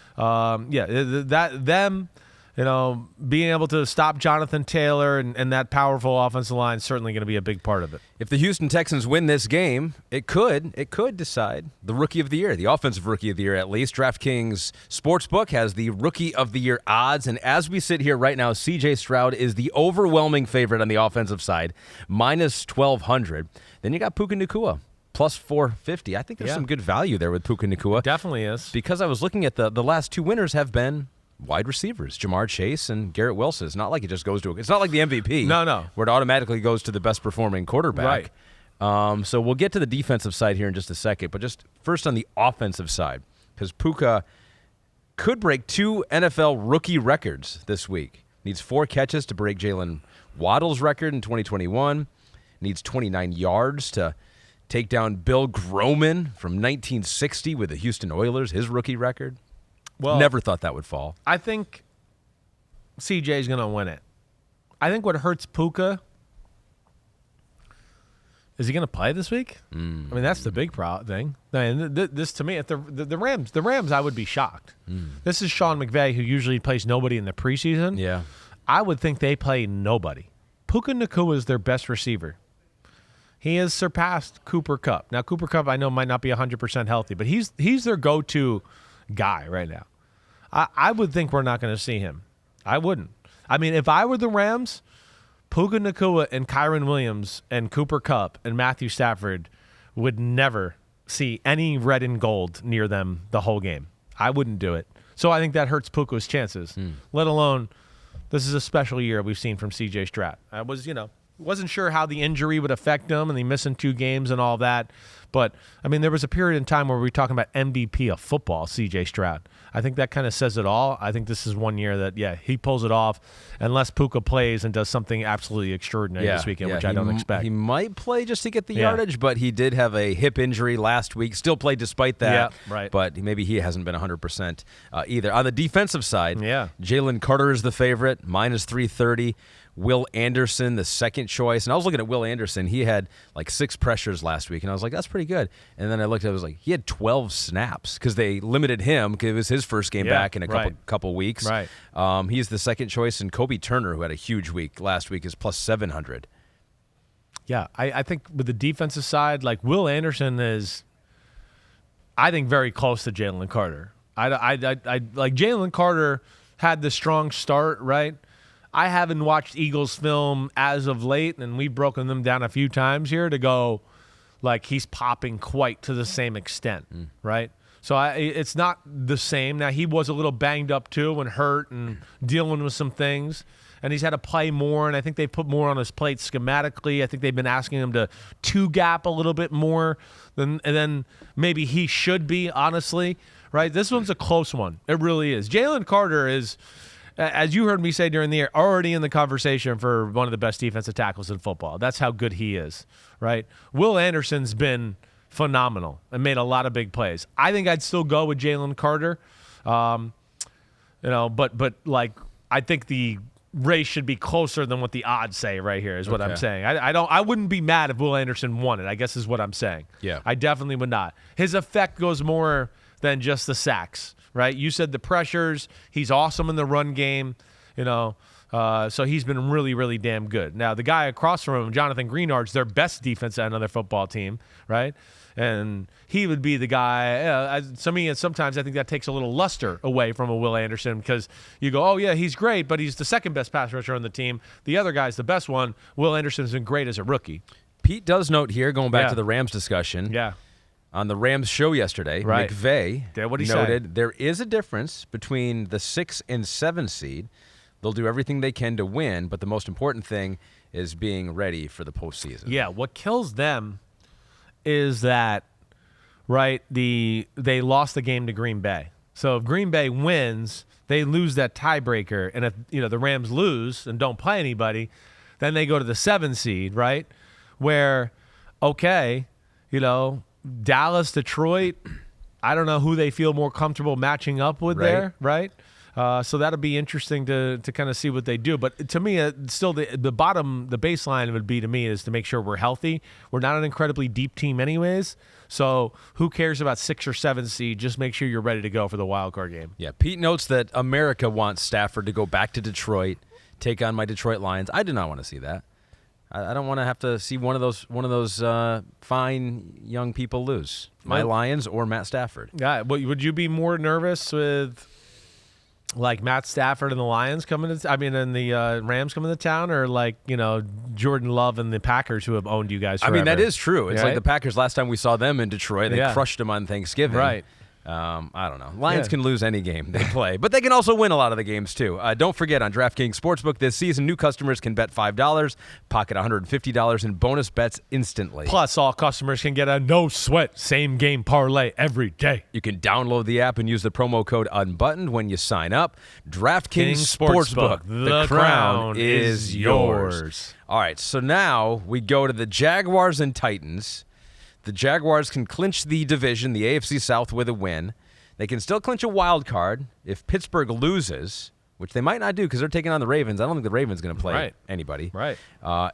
being able to stop Jonathan Taylor and that powerful offensive line is certainly going to be a big part of it. If the Houston Texans win this game, it could decide the Rookie of the Year, the Offensive Rookie of the Year at least. DraftKings Sportsbook has the Rookie of the Year odds, and as we sit here right now, C.J. Stroud is the overwhelming favorite on the offensive side, minus 1,200. Then you got Puka Nacua, plus 450. I think there's some good value there with Puka Nacua. Definitely is. Because I was looking at the last two winners have been wide receivers, Jamar Chase and Garrett Wilson. It's not like it just goes to it's not like the MVP. No. Where it automatically goes to the best performing quarterback. Right. So we'll get to the defensive side here in just a second, but just first on the offensive side, because Puka could break 2 NFL rookie records this week. Needs 4 catches to break Jalen Waddle's record in 2021. Needs 29 yards to take down Bill Groman from 1960 with the Houston Oilers, his rookie record. Well, never thought that would fall. I think CJ's going to win it. I think what hurts Puka is he going to play this week? I mean, that's the big thing. I mean, this to me, if the Rams, I would be shocked. This is Sean McVay, who usually plays nobody in the preseason. Yeah, I would think they play nobody. Puka Nacua is their best receiver. He has surpassed Cooper Kupp. Now, Cooper Kupp, I know, might not be 100% healthy, but he's their go-to guy right now. I would think we're not going to see him. I wouldn't. I mean, if I were the Rams, Puka Nacua and Kyron Williams and Cooper Kupp and Matthew Stafford would never see any red and gold near them the whole game. I wouldn't do it. So I think that hurts Puka's chances, let alone this is a special year we've seen from C.J. Stroud. Wasn't sure how the injury would affect him, and he missing 2 games and all that. But, I mean, there was a period in time where we were talking about MVP of football, C.J. Stroud. I think that kind of says it all. I think this is one year that, he pulls it off, unless Puka plays and does something absolutely extraordinary this weekend, which I don't expect. He might play just to get the yardage, but he did have a hip injury last week. Still played despite that. Yeah, right. But maybe he hasn't been 100% either. On the defensive side, Yeah. Jalen Carter is the favorite, minus 330. Will Anderson, the second choice. And I was looking at Will Anderson. He had like 6 pressures last week. And I was like, that's pretty good. And then I looked at it, I was like, he had 12 snaps because they limited him because it was his first game back in a couple weeks. Right. He's the second choice. And Kobe Turner, who had a huge week last week, is plus 700. Yeah, I think with the defensive side, like Will Anderson is, I think, very close to Jalen Carter. I like Jalen Carter had the strong start, right? I haven't watched Eagles film as of late, and we've broken them down a few times here to go like he's popping quite to the same extent, right? So it's not the same. Now, he was a little banged up too and hurt and dealing with some things, and he's had to play more, and I think they put more on his plate schematically. I think they've been asking him to two-gap a little bit more than maybe he should be, honestly, right? This one's a close one. It really is. Jalen Carter is, as you heard me say during the year, already in the conversation for one of the best defensive tackles in football. That's how good he is, right? Will Anderson's been phenomenal and made a lot of big plays. I think I'd still go with Jalen Carter, but like I think the race should be closer than what the odds say right here is what I'm saying. I wouldn't be mad if Will Anderson won it, I guess is what I'm saying. Yeah. I definitely would not. His effect goes more than just the sacks. Right, you said the pressures. He's awesome in the run game, so he's been really, really damn good. Now, the guy across from him, Jonathan Greenard's their best defense at another football team, right? And he would be the guy. Sometimes I think that takes a little luster away from a Will Anderson because you go, oh, yeah, he's great, but he's the second best pass rusher on the team. The other guy's the best one. Will Anderson's been great as a rookie. Pete does note here, going back to the Rams discussion. Yeah. On the Rams show yesterday, McVay noted there is a difference between the 6 and 7 seed. They'll do everything they can to win, but the most important thing is being ready for the postseason. Yeah, what kills them is that, right, they lost the game to Green Bay. So if Green Bay wins, they lose that tiebreaker, and if the Rams lose and don't play anybody, then they go to the 7 seed, right? Where, Dallas, Detroit, I don't know who they feel more comfortable matching up with there, right? So that'll be interesting to kind of see what they do. But to me, still the baseline would be to me is to make sure we're healthy. We're not an incredibly deep team anyways. So who cares about 6 or 7 seed? Just make sure you're ready to go for the wild card game. Yeah, Pete notes that America wants Stafford to go back to Detroit, take on my Detroit Lions. I do not want to see that. I don't want to have to see one of those fine young people lose. My Lions or Matt Stafford. Yeah, would you be more nervous with like Matt Stafford and the Lions and the Rams coming to town, or like Jordan Love and the Packers who have owned you guys forever? That is true. It's like the Packers last time we saw them in Detroit, they crushed them on Thanksgiving. Right. I don't know. Lions can lose any game they play, but they can also win a lot of the games too. Don't forget, on DraftKings Sportsbook this season, new customers can bet $5, pocket $150 in bonus bets instantly. Plus, all customers can get a no-sweat same-game parlay every day. You can download the app and use the promo code UNBUTTONED when you sign up. DraftKings Sportsbook, the crown is yours. All right, so now we go to the Jaguars and Titans. The Jaguars can clinch the division, the AFC South, with a win. They can still clinch a wild card if Pittsburgh loses, which they might not do because they're taking on the Ravens. I don't think the Ravens going to play anybody. Right.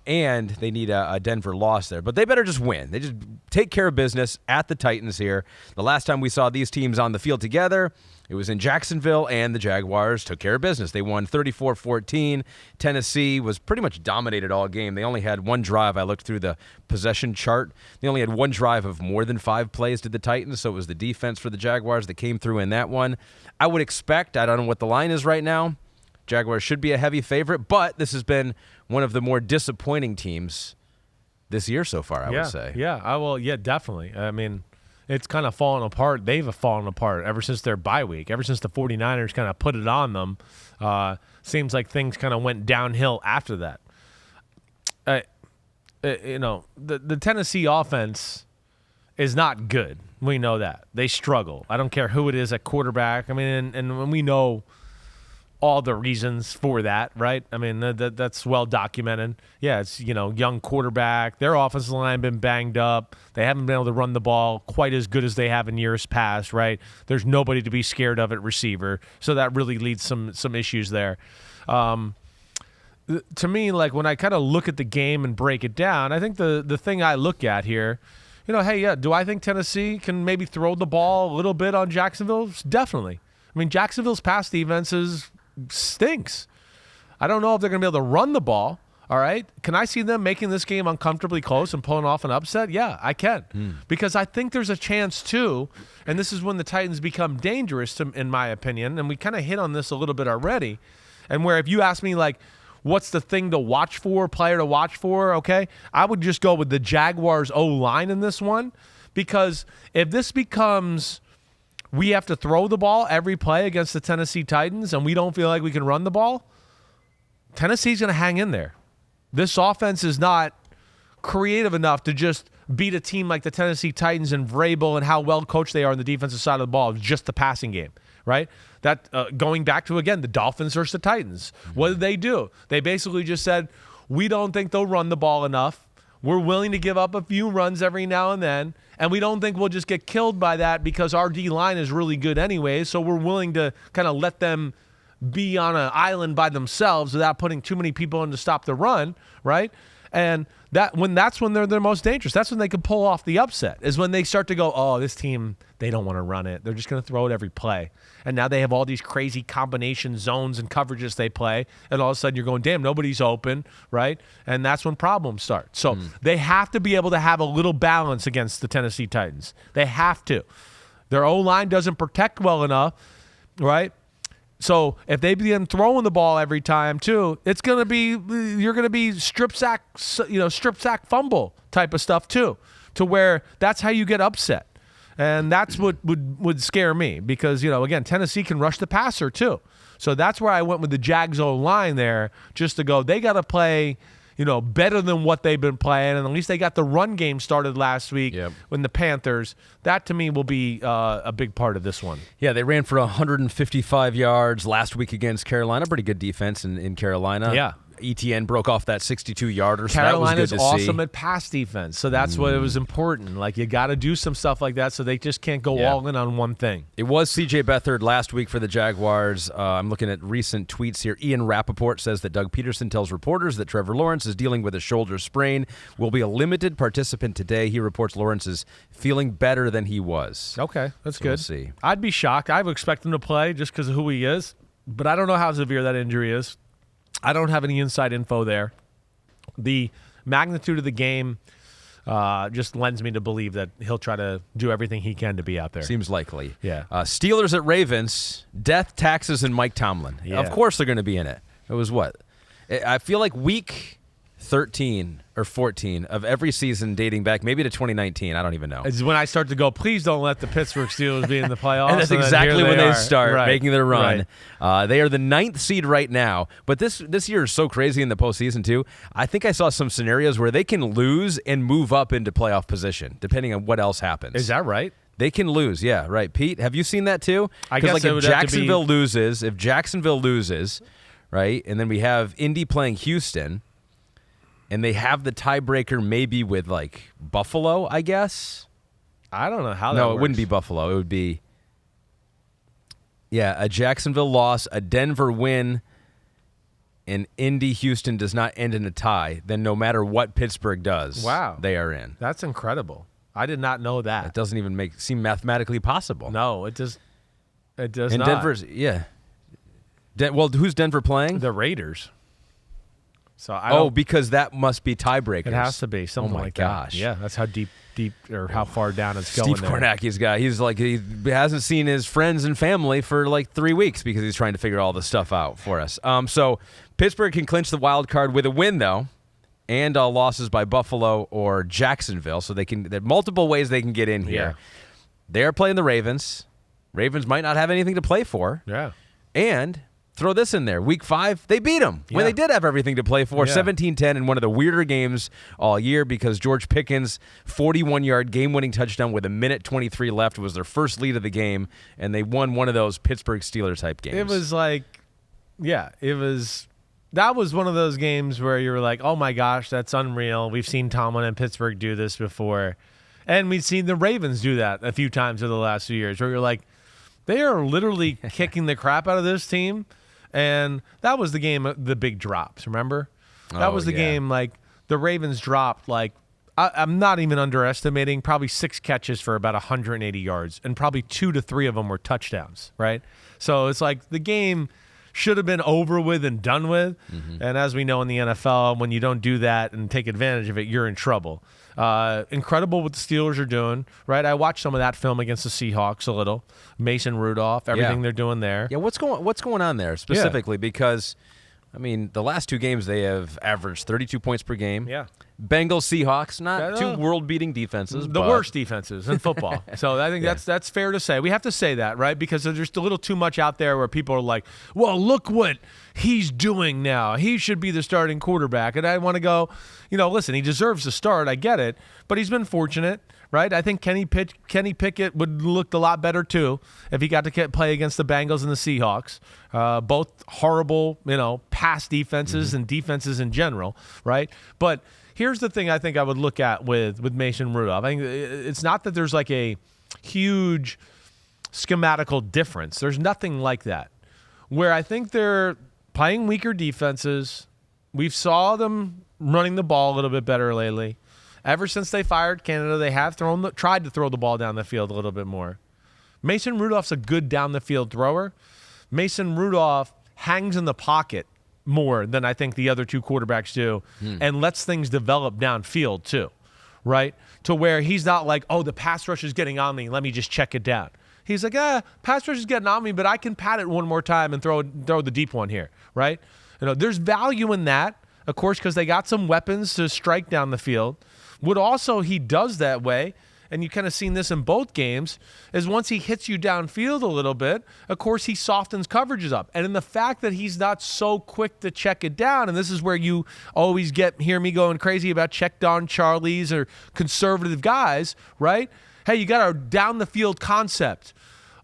And they need a Denver loss there. But they better just win. They just take care of business at the Titans here. The last time we saw these teams on the field together, it was in Jacksonville, and the Jaguars took care of business. They won 34-14. Tennessee was pretty much dominated all game. They only had one drive. I looked through the possession chart. They only had one drive of more than 5 plays to the Titans, so it was the defense for the Jaguars that came through in that one. I would expect, I don't know what the line is right now, Jaguars should be a heavy favorite, but this has been one of the more disappointing teams this year so far, I would say. Yeah, definitely. I mean, it's kind of fallen apart. They've fallen apart ever since their bye week, ever since the 49ers kind of put it on them. Seems like things kind of went downhill after that. the Tennessee offense is not good. We know that. They struggle. I don't care who it is at quarterback. I mean, and we know all the reasons for that, right? I mean, that's well documented. Yeah, it's, young quarterback. Their offensive line been banged up. They haven't been able to run the ball quite as good as they have in years past, right? There's nobody to be scared of at receiver. So that really leads some issues there. To me, like when I kind of look at the game and break it down, I think the thing I look at here, do I think Tennessee can maybe throw the ball a little bit on Jacksonville? Definitely. I mean, Jacksonville's pass defenses stinks. I don't know if they're going to be able to run the ball. All right. Can I see them making this game uncomfortably close and pulling off an upset? Yeah, I can. Because I think there's a chance too, and this is when the Titans become dangerous, in my opinion, and we kind of hit on this a little bit already, and where if you ask me, like, what's the thing to watch for, player to watch for, okay, I would just go with the Jaguars O-line in this one, because if this becomes we have to throw the ball every play against the Tennessee Titans and we don't feel like we can run the ball, Tennessee's going to hang in there. This offense is not creative enough to just beat a team like the Tennessee Titans and Vrabel and how well coached they are on the defensive side of the ball. It's just the passing game, right? That going back to, again, the Dolphins versus the Titans. What did they do? They basically just said, we don't think they'll run the ball enough. We're willing to give up a few runs every now and then, and we don't think we'll just get killed by that because our D-line is really good anyway, so we're willing to kind of let them be on an island by themselves without putting too many people in to stop the run, right? And that's when they're most dangerous. That's when they can pull off the upset, is when they start to go, oh, this team, they don't want to run it. They're just going to throw it every play. And now they have all these crazy combination zones and coverages they play, and all of a sudden you're going, damn, nobody's open, right? And that's when problems start. So they have to be able to have a little balance against the Tennessee Titans. They have to. Their O-line doesn't protect well enough, right? So if they begin throwing the ball every time too, you're going to be strip sack fumble type of stuff too, to where that's how you get upset. And that's what would scare me because, again, Tennessee can rush the passer too. So that's where I went with the Jags O-line there, just to go, they got to play, better than what they've been playing. And at least they got the run game started last week when the Panthers. That, to me, will be a big part of this one. Yeah, they ran for 155 yards last week against Carolina. Pretty good defense in Carolina. Yeah. ETN broke off that 62-yarder, so Carolina's that was good to see. awesome at pass defense, so that's what it was important. Like, you got to do some stuff like that so they just can't go all in on one thing. It was C.J. Beathard last week for the Jaguars. I'm looking at recent tweets here. Ian Rappaport says that Doug Peterson tells reporters that Trevor Lawrence is dealing with a shoulder sprain. Will be a limited participant today. He reports Lawrence is feeling better than he was. Okay, that's good. We'll see. I'd be shocked. I would expect him to play just because of who he is, but I don't know how severe that injury is. I don't have any inside info there. The magnitude of the game just lends me to believe that he'll try to do everything he can to be out there. Seems likely. Yeah. Steelers at Ravens, death, taxes, and Mike Tomlin. Yeah. Of course they're going to be in it. It was what? I feel like week 13 or 14 of every season dating back maybe to 2019. I don't even know. It's when I start to go, please don't let the Pittsburgh Steelers be in the playoffs. And that's exactly when they start making their run. Right. They are the 9th seed right now. But this year is so crazy in the postseason, too. I think I saw some scenarios where they can lose and move up into playoff position, depending on what else happens. Is that right? They can lose, yeah, right. Pete, have you seen that, too? I guess like if Jacksonville loses, right, and then we have Indy playing Houston, and they have the tiebreaker maybe with, like, Buffalo, I guess. I don't know how that works. No, it wouldn't be Buffalo. It would be, a Jacksonville loss, a Denver win, and Indy-Houston does not end in a tie. Then no matter what Pittsburgh does, they are in. That's incredible. I did not know that. It doesn't even seem mathematically possible. No, it does not. And Denver's, who's Denver playing? The Raiders. So because that must be tiebreakers. It has to be something like that. Oh my gosh! Yeah, that's how deep or how far down it's going. Steve Kornacki's guy. He's like he hasn't seen his friends and family for like 3 weeks because he's trying to figure all this stuff out for us. So Pittsburgh can clinch the wild card with a win though, and losses by Buffalo or Jacksonville. So there are multiple ways they can get in here. Yeah. They are playing the Ravens. Ravens might not have anything to play for. Yeah, and throw this in there. Week 5, they beat them when they did have everything to play for. 17-10 in one of the weirder games all year because George Pickens' 41-yard game-winning touchdown with 1:23 left was their first lead of the game, and they won one of those Pittsburgh Steelers-type games. It was like, that was one of those games where you were like, oh, my gosh, that's unreal. We've seen Tomlin and Pittsburgh do this before. And we've seen the Ravens do that a few times over the last few years where you're like, they are literally kicking the crap out of this team. And that was the game, the big drops, remember? That was the game, like, the Ravens dropped, like, I'm not even underestimating, probably 6 catches for about 180 yards. And probably 2 to 3 of them were touchdowns, right? So it's like the game should have been over with and done with. And as we know in the NFL, when you don't do that and take advantage of it, you're in trouble. Incredible what the Steelers are doing, right? I watched some of that film against the Seahawks a little. Mason Rudolph, everything they're doing there. Yeah, what's going on there specifically? Because, I mean, the last 2 games they have averaged 32 points per game. Yeah. Bengals, Seahawks, not 2 world-beating defenses. The worst defenses in football. So I think that's fair to say. We have to say that, right? Because there's just a little too much out there where people are like, well, look what he's doing now. He should be the starting quarterback. And I want to go, listen, he deserves to start. I get it. But he's been fortunate, right? I think Kenny Pickett would look a lot better, too, if he got to play against the Bengals and the Seahawks. Both horrible, pass defenses and defenses in general, right? But here's the thing I think I would look at with Mason Rudolph. I think it's not that there's like a huge schematical difference. There's nothing like that. Where I think they're playing weaker defenses. We've saw them running the ball a little bit better lately. Ever since they fired Canada, they have tried to throw the ball down the field a little bit more. Mason Rudolph's a good down-the-field thrower. Mason Rudolph hangs in the pocket more than I think the other 2 quarterbacks do and lets things develop downfield too, right? To where he's not like, oh, the pass rush is getting on me. Let me just check it down. He's like, pass rush is getting on me, but I can pat it one more time and throw the deep one here, right? There's value in that, of course, because they got some weapons to strike down the field. What also he does that way, and you kind of seen this in both games, is once he hits you downfield a little bit, of course, he softens coverages up. And in the fact that he's not so quick to check it down, and this is where you always hear me going crazy about check down Charlies or conservative guys, right? Hey, you got a down-the-field concept.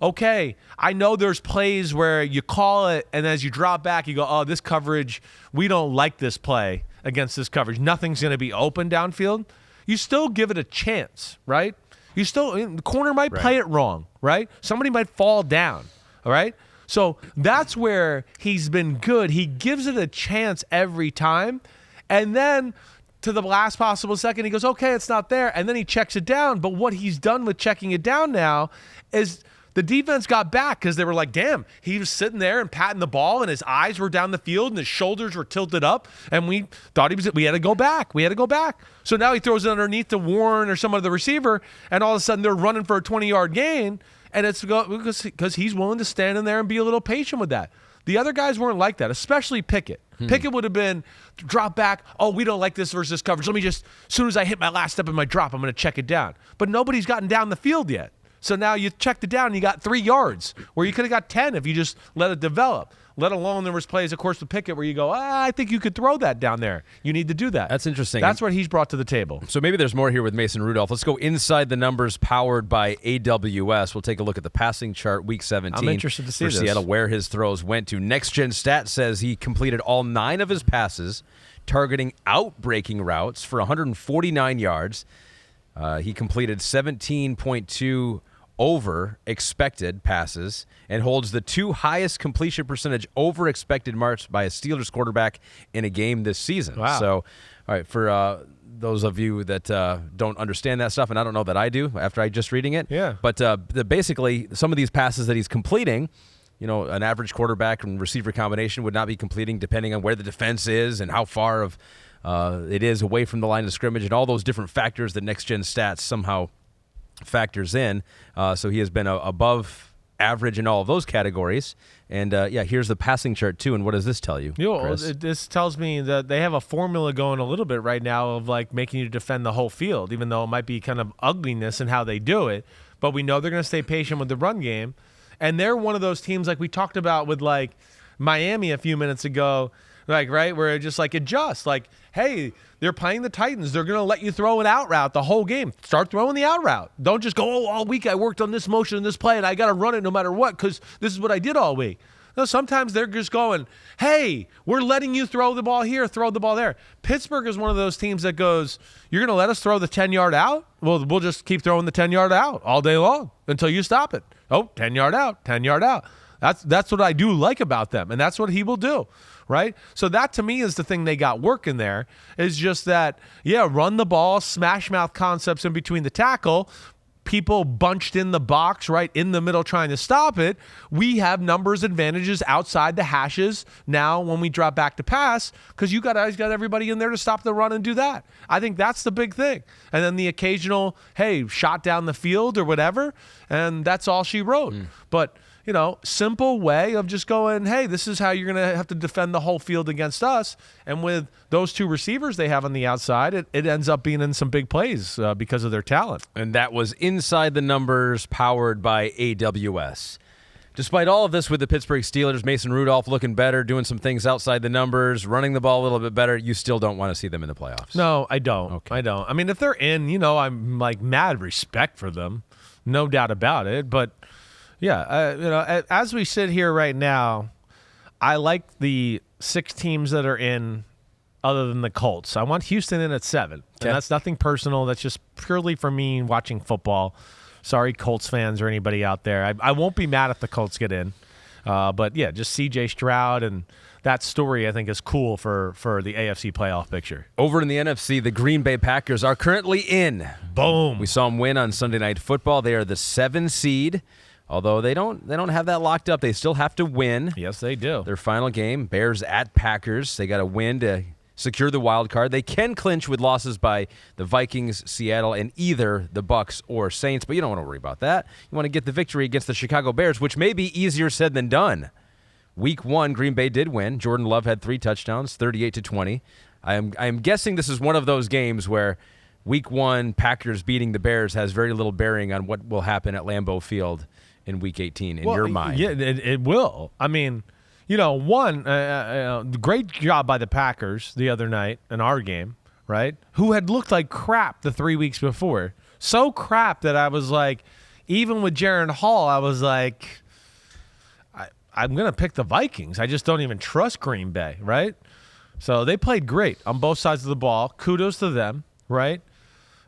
Okay, I know there's plays where you call it, and as you drop back, you go, oh, this coverage, we don't like this play against this coverage. Nothing's going to be open downfield. You still give it a chance, right? The corner might play it wrong, right? Somebody might fall down, all right? So that's where he's been good. He gives it a chance every time, and then to the last possible second, he goes, okay, it's not there, and then he checks it down. But what he's done with checking it down now is the defense got back because they were like, damn, he was sitting there and patting the ball and his eyes were down the field and his shoulders were tilted up. And we thought we had to go back. So now he throws it underneath to Warren or some other receiver. And all of a sudden they're running for a 20-yard gain. And it's because he's willing to stand in there and be a little patient with that. The other guys weren't like that, especially Pickett. Pickett would have been drop back. Oh, we don't like this versus coverage. Let me just, as soon as I hit my last step in my drop, I'm going to check it down. But nobody's gotten down the field yet. So now you checked it down and you got 3 yards where you could have got 10 if you just let it develop. Let alone there was plays, of course, with Pickett where you go, I think you could throw that down there. You need to do that. That's interesting. That's what he's brought to the table. So maybe there's more here with Mason Rudolph. Let's go inside the numbers powered by AWS. We'll take a look at the passing chart week 17. I'm interested to see for Seattle, where his throws went to. Next Gen Stat says he completed all 9 of his passes, targeting out-breaking routes for 149 yards. He completed 17.2 over expected passes and holds the 2 highest completion percentage over expected marks by a Steelers quarterback in a game this season. Wow. So, all right, for those of you that don't understand that stuff, and I don't know that I do after just reading it, but basically some of these passes that he's completing, an average quarterback and receiver combination would not be completing depending on where the defense is and how far of it is away from the line of scrimmage and all those different factors that Next Gen Stats somehow factors in. So he has been above average in all of those categories. And, here's the passing chart, too. And what does this tell you, Chris? This tells me that they have a formula going a little bit right now of, like, making you defend the whole field, even though it might be kind of ugliness in how they do it. But we know they're going to stay patient with the run game. And they're one of those teams, like we talked about with, like, Miami a few minutes ago, like, right, where it just like adjust. Like, hey, they're playing the Titans. They're going to let you throw an out route the whole game. Start throwing the out route. Don't just go, all week I worked on this motion and this play, and I got to run it no matter what because this is what I did all week. No, sometimes they're just going, hey, we're letting you throw the ball here, throw the ball there. Pittsburgh is one of those teams that goes, you're going to let us throw the 10-yard out? Well, we'll just keep throwing the 10-yard out all day long until you stop it. Oh, 10-yard out, 10-yard out. That's what I do like about them, and that's what he will do, right? So that, to me, is the thing they got working there, is just that, run the ball, smash mouth concepts in between the tackle, people bunched in the box, right, in the middle trying to stop it. We have numbers advantages outside the hashes now when we drop back to pass because you guys got everybody in there to stop the run and do that. I think that's the big thing. And then the occasional, hey, shot down the field or whatever, and that's all she wrote. But simple way of just going, hey, this is how you're going to have to defend the whole field against us. And with those two receivers they have on the outside, it ends up being in some big plays because of their talent. And that was Inside the Numbers, powered by AWS. Despite all of this with the Pittsburgh Steelers, Mason Rudolph looking better, doing some things outside the numbers, running the ball a little bit better, you still don't want to see them in the playoffs. No, I don't. Okay. I don't. I mean, if they're in, I'm like mad respect for them. No doubt about it. But yeah, as we sit here right now, I like the 6 teams that are in other than the Colts. I want Houston in at 7. Okay. And that's nothing personal. That's just purely for me watching football. Sorry, Colts fans or anybody out there. I won't be mad if the Colts get in. But, yeah, just C.J. Stroud and that story I think is cool for the AFC playoff picture. Over in the NFC, the Green Bay Packers are currently in. Boom. We saw them win on Sunday Night Football. They are the 7 seed. Although they don't have that locked up, they still have to win. Yes, they do. Their final game, Bears at Packers. They got to win to secure the wild card. They can clinch with losses by the Vikings, Seattle, and either the Bucs or Saints, but you don't want to worry about that. You want to get the victory against the Chicago Bears, which may be easier said than done. Week 1, Green Bay did win. Jordan Love had 3 touchdowns, 38-20. I am guessing this is one of those games where Week 1, Packers beating the Bears has very little bearing on what will happen at Lambeau Field in Week 18 in your mind. Yeah, it will. I mean, great job by the Packers the other night in our game, right? Who had looked like crap the 3 weeks before. So crap that I was like, even with Jaron Hall, I was like, I'm going to pick the Vikings. I just don't even trust Green Bay, right? So they played great on both sides of the ball. Kudos to them, right?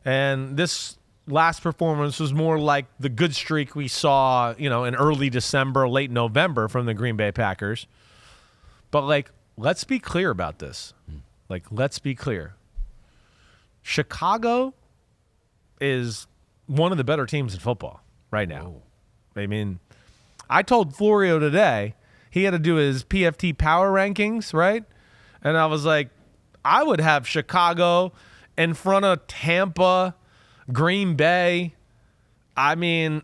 And this last performance was more like the good streak we saw, in early December, late November from the Green Bay Packers. But, let's be clear about this. Let's be clear. Chicago is one of the better teams in football right now. I mean, I told Florio today he had to do his PFT power rankings, right? And I was like, I would have Chicago in front of Tampa, Green Bay. I mean,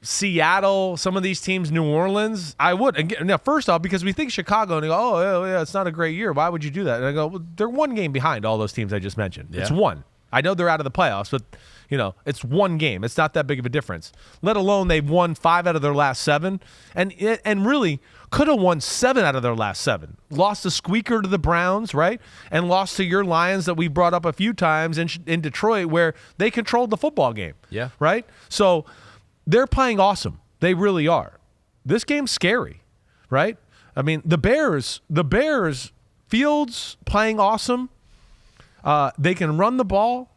Seattle, some of these teams, New Orleans, I would. Now, first off, because we think Chicago, and they go, oh, yeah, it's not a great year. Why would you do that? And I go, well, they're one game behind all those teams I just mentioned. Yeah. It's one. I know they're out of the playoffs, but, it's one game. It's not that big of a difference. Let alone they've won 5 out of their last 7, and really could have won 7 out of their last 7. Lost a squeaker to the Browns, right? And lost to your Lions that we brought up a few times in Detroit where they controlled the football game. Yeah. Right? So they're playing awesome. They really are. This game's scary, right? I mean, the Bears, Fields playing awesome. They can run the ball.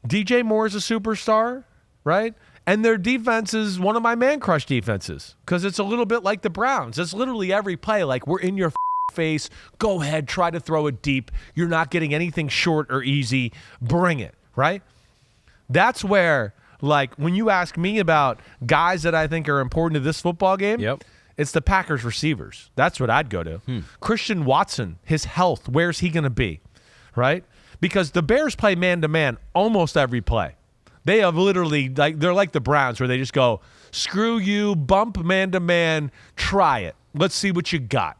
DJ Moore is a superstar, right? And their defense is one of my man-crush defenses because it's a little bit like the Browns. It's literally every play like we're in your face. Go ahead, try to throw it deep. You're not getting anything short or easy. Bring it, right? That's where, when you ask me about guys that I think are important to this football game, it's the Packers receivers. That's what I'd go to. Christian Watson, his health, where's he going to be, right? Because the Bears play man-to-man almost every play. They have literally, they're like the Browns where they just go, screw you, bump man-to-man, try it. Let's see what you got.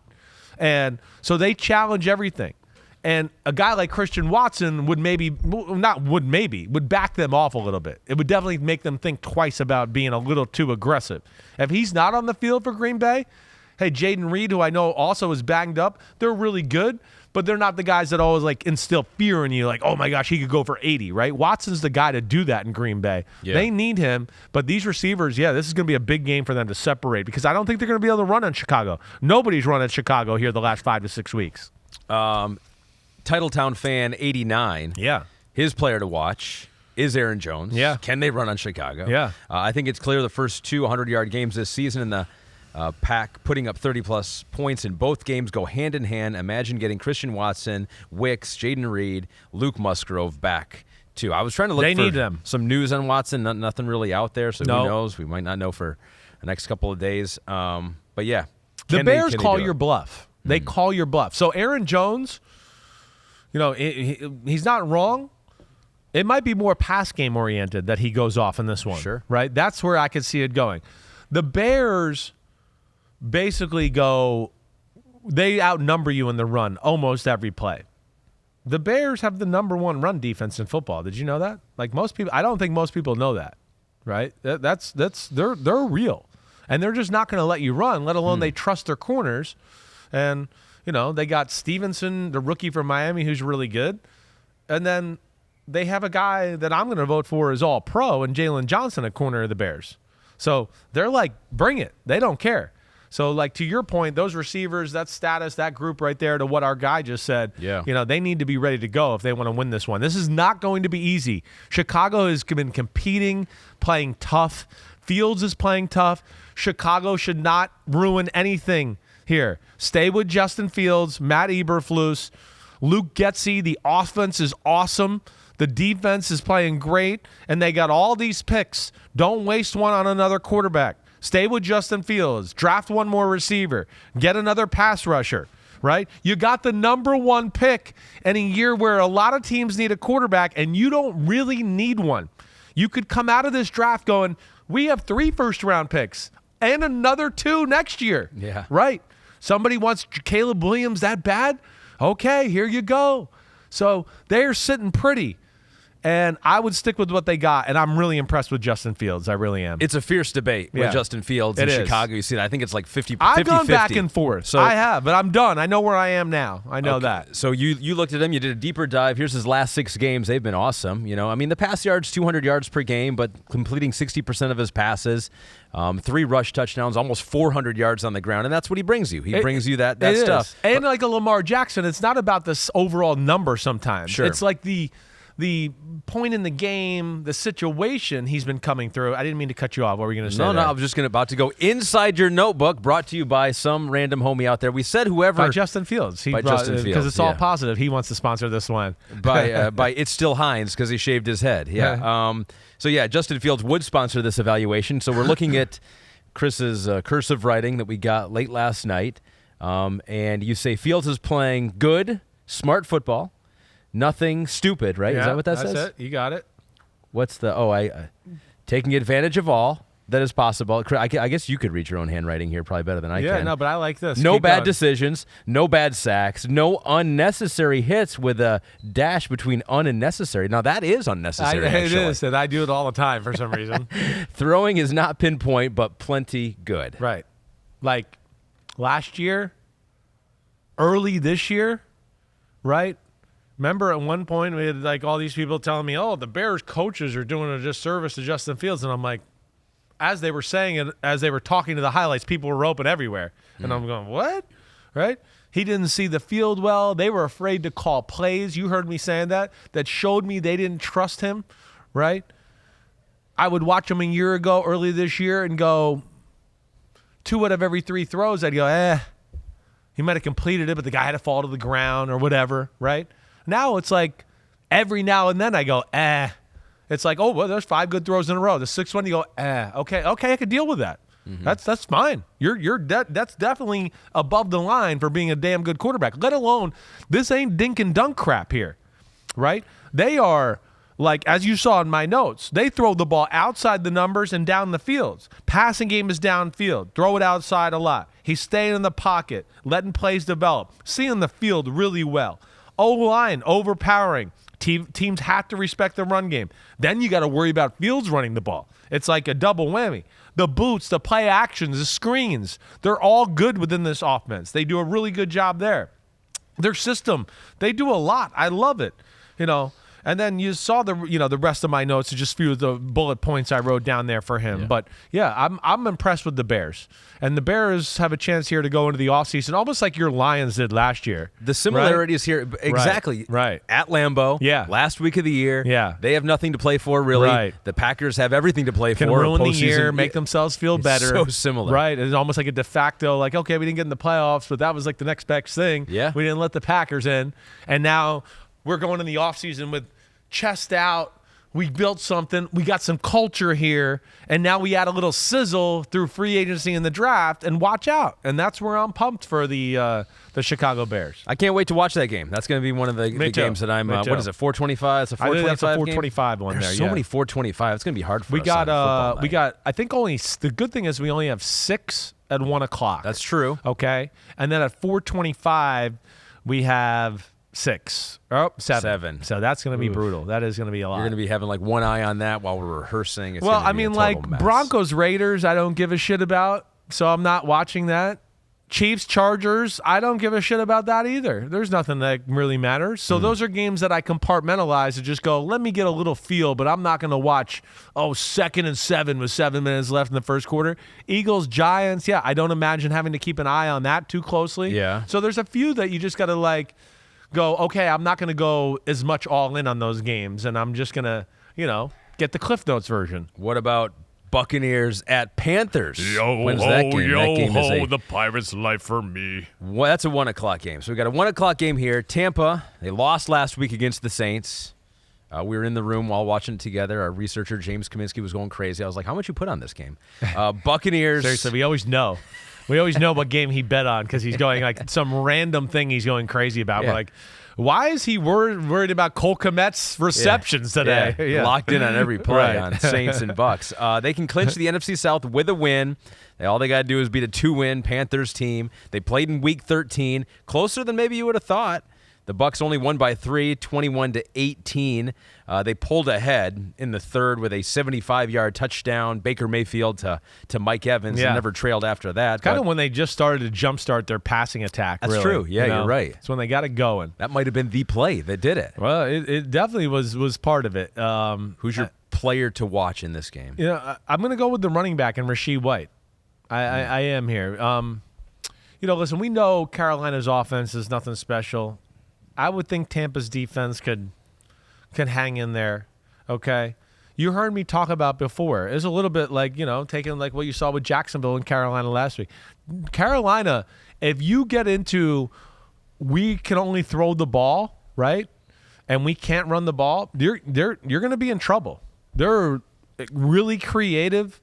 And so they challenge everything. And a guy like Christian Watson would back them off a little bit. It would definitely make them think twice about being a little too aggressive. If he's not on the field for Green Bay, Hey, Jaden Reed, who I know also is banged up, they're really good, but they're not the guys that always like instill fear in you, like, oh my gosh, he could go for 80, right? Watson's the guy to do that in Green Bay. Yeah. They need him, but these receivers, this is going to be a big game for them to separate because I don't think they're going to be able to run on Chicago. Nobody's run at Chicago here the last 5 to 6 weeks. Titletown fan 89. Yeah. His player to watch is Aaron Jones. Yeah. Can they run on Chicago? Yeah. I think it's clear the first 2 100-yard games this season in the Pack putting up 30-plus points in both games go hand in hand. Imagine getting Christian Watson, Wicks, Jaden Reed, Luke Musgrove back, too. I was trying to look for some news on Watson. Nothing really out there, so who knows? We might not know for the next couple of days. But, yeah. The Bears call your bluff. They call your bluff. So Aaron Jones, he's not wrong. It might be more pass game oriented that he goes off in this one. Sure. Right? That's where I could see it going. The Bears basically they outnumber you in the run almost every play. The Bears have the number 1 run defense in football. Did you know that? Like most people, I don't think most people know that, right? They're real. And they're just not going to let you run, let alone they trust their corners. And, they got Stevenson, the rookie from Miami, who's really good. And then they have a guy that I'm going to vote for as all pro and Jalen Johnson at corner of the Bears. So they're like, bring it. They don't care. So, like, to your point, those receivers, that status, that group right there to what our guy just said, they need to be ready to go if they want to win this one. This is not going to be easy. Chicago has been competing, playing tough. Fields is playing tough. Chicago should not ruin anything here. Stay with Justin Fields, Matt Eberflus, Luke Getsy. The offense is awesome. The defense is playing great, and they got all these picks. Don't waste one on another quarterback. Stay with Justin Fields. Draft one more receiver. Get another pass rusher, right? You got the number 1 pick in a year where a lot of teams need a quarterback, and you don't really need one. You could come out of this draft going, we have 3 first-round picks and another 2 next year. Yeah. Right? Somebody wants Caleb Williams that bad? Okay, here you go. So they're sitting pretty. And I would stick with what they got, and I'm really impressed with Justin Fields. I really am. It's a fierce debate with Justin Fields in Chicago. You see that? I think it's like 50-50. I've gone back and forth. So, I have, but I'm done. I know where I am now. I know that. So you looked at him. You did a deeper dive. Here's his last 6 games. They've been awesome. The pass yards, 200 yards per game, but completing 60% of his passes. 3 rush touchdowns, almost 400 yards on the ground, and that's what he brings you. He brings you that stuff. And like a Lamar Jackson, it's not about this overall number sometimes. Sure. It's like the point in the game, the situation he's been coming through. I didn't mean to cut you off. What were you going to say? No, I was just about to go inside your notebook, brought to you by some random homie out there. We said whoever. By Justin Fields. Because it's all positive. He wants to sponsor this one. By It's Still Hines because he shaved his head. Yeah. Justin Fields would sponsor this evaluation. So we're looking at Chris's cursive writing that we got late last night. And you say Fields is playing good, smart football. Nothing stupid, right? Yeah, is that what that says? That's it. You got it. What's the taking advantage of all that is possible. I guess you could read your own handwriting here probably better than I can. Yeah, no, but I like this. No bad decisions, no bad sacks, no unnecessary hits with a dash between un and necessary. Now, that is unnecessary, It is, and I do it all the time for some reason. Throwing is not pinpoint, but plenty good. Right. Like last year, early this year, right? Remember at one point we had like all these people telling me, oh, the Bears coaches are doing a disservice to Justin Fields. And I'm like, as they were saying it, as they were talking to the highlights, people were open everywhere. And I'm going, what? Right? He didn't see the field well. They were afraid to call plays. You heard me saying that. That showed me they didn't trust him, right? I would watch him a year ago, early this year, and go 2 out of every 3 throws. I'd go, he might have completed it, but the guy had to fall to the ground or whatever, right? Now it's like every now and then I go, It's like, oh, well, there's 5 good throws in a row. The 6th one, you go, okay, I could deal with that. Mm-hmm. That's fine. That's definitely above the line for being a damn good quarterback. Let alone, this ain't dink and dunk crap here, right? They are, like, as you saw in my notes, they throw the ball outside the numbers and down the fields. Passing game is downfield. Throw it outside a lot. He's staying in the pocket, letting plays develop, seeing the field really well. O-line overpowering. Teams have to respect the run game. Then you got to worry about Fields running the ball. It's like a double whammy. the boots, the play actions, the screens. They're all good within this offense. They do a really good job there. Their system, they do a lot. I love it, And then you saw the rest of my notes, just a few of the bullet points I wrote down there for him. Yeah. But yeah, I'm impressed with the Bears, and the Bears have a chance here to go into the offseason almost like your Lions did last year. The similarities here, exactly. Right. At Lambeau. Yeah. Last week of the year. Yeah. They have nothing to play for, really. Right. The Packers have everything to play for. Can ruin the year, make themselves feel better. So similar. Right. It's almost like a de facto, like, okay, we didn't get in the playoffs, but that was like the next best thing. Yeah. We didn't let the Packers in, and now we're going in the offseason with chest out. We built something. We got some culture here, and now we add a little sizzle through free agency and the draft. And watch out. And that's where I'm pumped for the Chicago Bears. I can't wait to watch that game. That's going to be one of the games that I'm. What is it? 425. It's a 425. I think that's a 425 one. There's so many 425. It's going to be hard for us. We got. I think only the good thing is we only have 6 at 1 o'clock. That's true. Okay, and then at 425 we have 6. Oh, 7. So that's going to be brutal. That is going to be a lot. You're going to be having like one eye on that while we're rehearsing. Well, I mean, like mess. Broncos Raiders, I don't give a shit about, so I'm not watching that. Chiefs Chargers, I don't give a shit about that either. There's nothing that really matters. So those are games that I compartmentalize to just go, let me get a little feel, but I'm not going to watch, 2nd and 7 with 7 minutes left in the first quarter. Eagles, Giants, yeah, I don't imagine having to keep an eye on that too closely. Yeah. So there's a few that you just got to go, okay, I'm not going to go as much all in on those games, and I'm just going to, get the Cliff Notes version. What about Buccaneers at Panthers? When's that game? That game is the Pirates' life for me. Well, that's a 1 o'clock game. So we got a 1 o'clock game here. Tampa, they lost last week against the Saints. We were in the room while watching it together. Our researcher, James Kaminsky, was going crazy. I was like, how much you put on this game? Buccaneers. Seriously, we always know. We always know what game he bet on because he's going some random thing he's going crazy about. Yeah. We're why is he worried about Cole Kmet's receptions today? Yeah. Locked in on every play on Saints and Bucks. They can clinch the NFC South with a win. All they got to do is beat a 2-win Panthers team. They played in Week 13, closer than maybe you would have thought. The Bucks only won by 3, 21-18. They pulled ahead in the third with a 75-yard touchdown. Baker Mayfield to Mike Evans and never trailed after that. Kind of when they just started to jumpstart their passing attack. That's really, true. Yeah, you're right. It's when they got it going. That might have been the play that did it. Well, it definitely was part of it. Who's your player to watch in this game? I'm going to go with the running back and Rachaad White. I am here. Listen, we know Carolina's offense is nothing special. I would think Tampa's defense can hang in there, okay? You heard me talk about before. It's a little bit like, taking like what you saw with Jacksonville and Carolina last week. Carolina, if you get into we can only throw the ball, right, and we can't run the ball, you're going to be in trouble. They're really creative.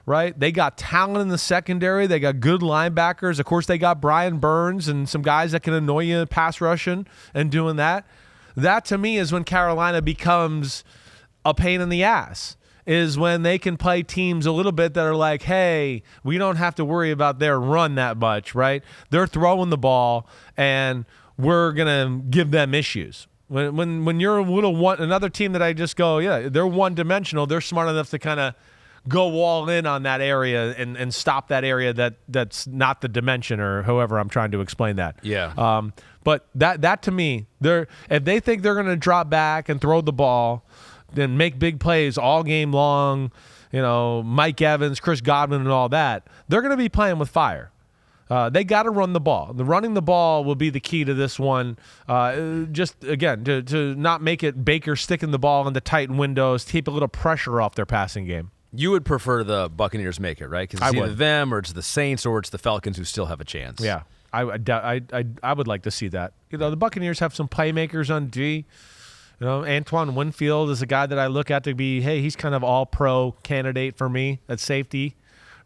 Right, they got talent in the secondary. They got good linebackers. Of course, they got Brian Burns and some guys that can annoy you pass rushing and doing that. That to me is when Carolina becomes a pain in the ass. Is when they can play teams a little bit that are like, hey, we don't have to worry about their run that much. Right, they're throwing the ball and we're gonna give them issues. When you're another team that I just go, they're one dimensional. They're smart enough to kind of go all in on that area and stop that area that's not the dimension or however I'm trying to explain that. Yeah. But that to me, if they think they're going to drop back and throw the ball, then make big plays all game long, Mike Evans, Chris Godwin and all that, they're going to be playing with fire. They got to run the ball. The running the ball will be the key to this one. Just, again, to not make it Baker sticking the ball into tight windows, keep a little pressure off their passing game. You would prefer the Buccaneers make it, right? Because it's either them or it's the Saints or it's the Falcons who still have a chance. Yeah, I would like to see that. The Buccaneers have some playmakers on D. Antoine Winfield is a guy that I look at to be, hey, he's kind of all-pro candidate for me at safety,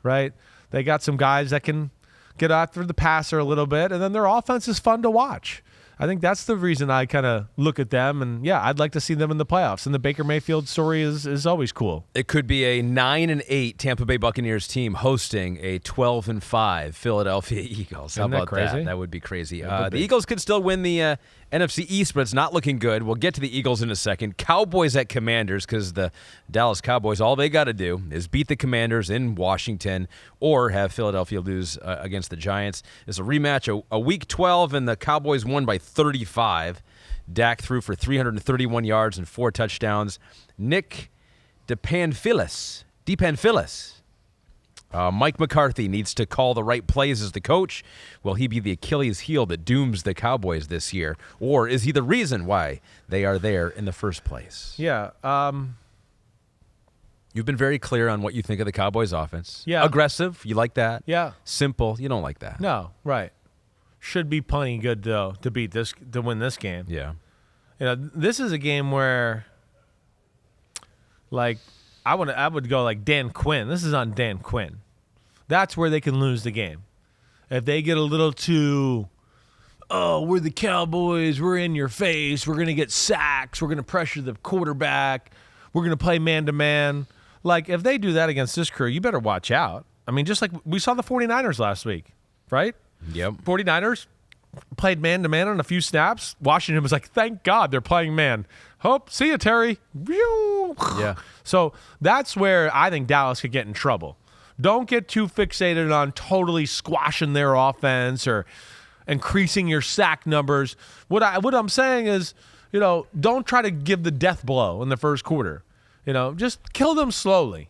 right? They got some guys that can get after the passer a little bit, and then their offense is fun to watch. I think that's the reason I kind of look at them, and I'd like to see them in the playoffs. And the Baker Mayfield story is always cool. It could be a 9-8 Tampa Bay Buccaneers team hosting a 12-5 Philadelphia Eagles. How about that? That would be crazy. The Eagles could still win the NFC East, but it's not looking good. We'll get to the Eagles in a second. Cowboys at Commanders, because the Dallas Cowboys, all they got to do is beat the Commanders in Washington or have Philadelphia lose against the Giants. It's a rematch, a Week 12, and the Cowboys won by 35. Dak threw for 331 yards and 4 touchdowns. Nick DePanfilis. Mike McCarthy needs to call the right plays as the coach. Will he be the Achilles heel that dooms the Cowboys this year? Or is he the reason why they are there in the first place? Yeah. You've been very clear on what you think of the Cowboys offense. Yeah. Aggressive, you like that. Yeah. Simple, you don't like that. No, right. Should be plenty good, though, to win this game. Yeah. This is a game where, like, I would go like Dan Quinn. This is on Dan Quinn. That's where they can lose the game. If they get a little too, we're the Cowboys, we're in your face, we're going to get sacks, we're going to pressure the quarterback, we're going to play man-to-man. Like, if they do that against this crew, you better watch out. I mean, just like we saw the 49ers last week, right? Yep. 49ers played man-to-man on a few snaps. Washington was like, thank God they're playing man. Hope, see you, Terry. Yeah. So that's where I think Dallas could get in trouble. Don't get too fixated on totally squashing their offense or increasing your sack numbers. What I'm saying is, don't try to give the death blow in the first quarter. Just kill them slowly.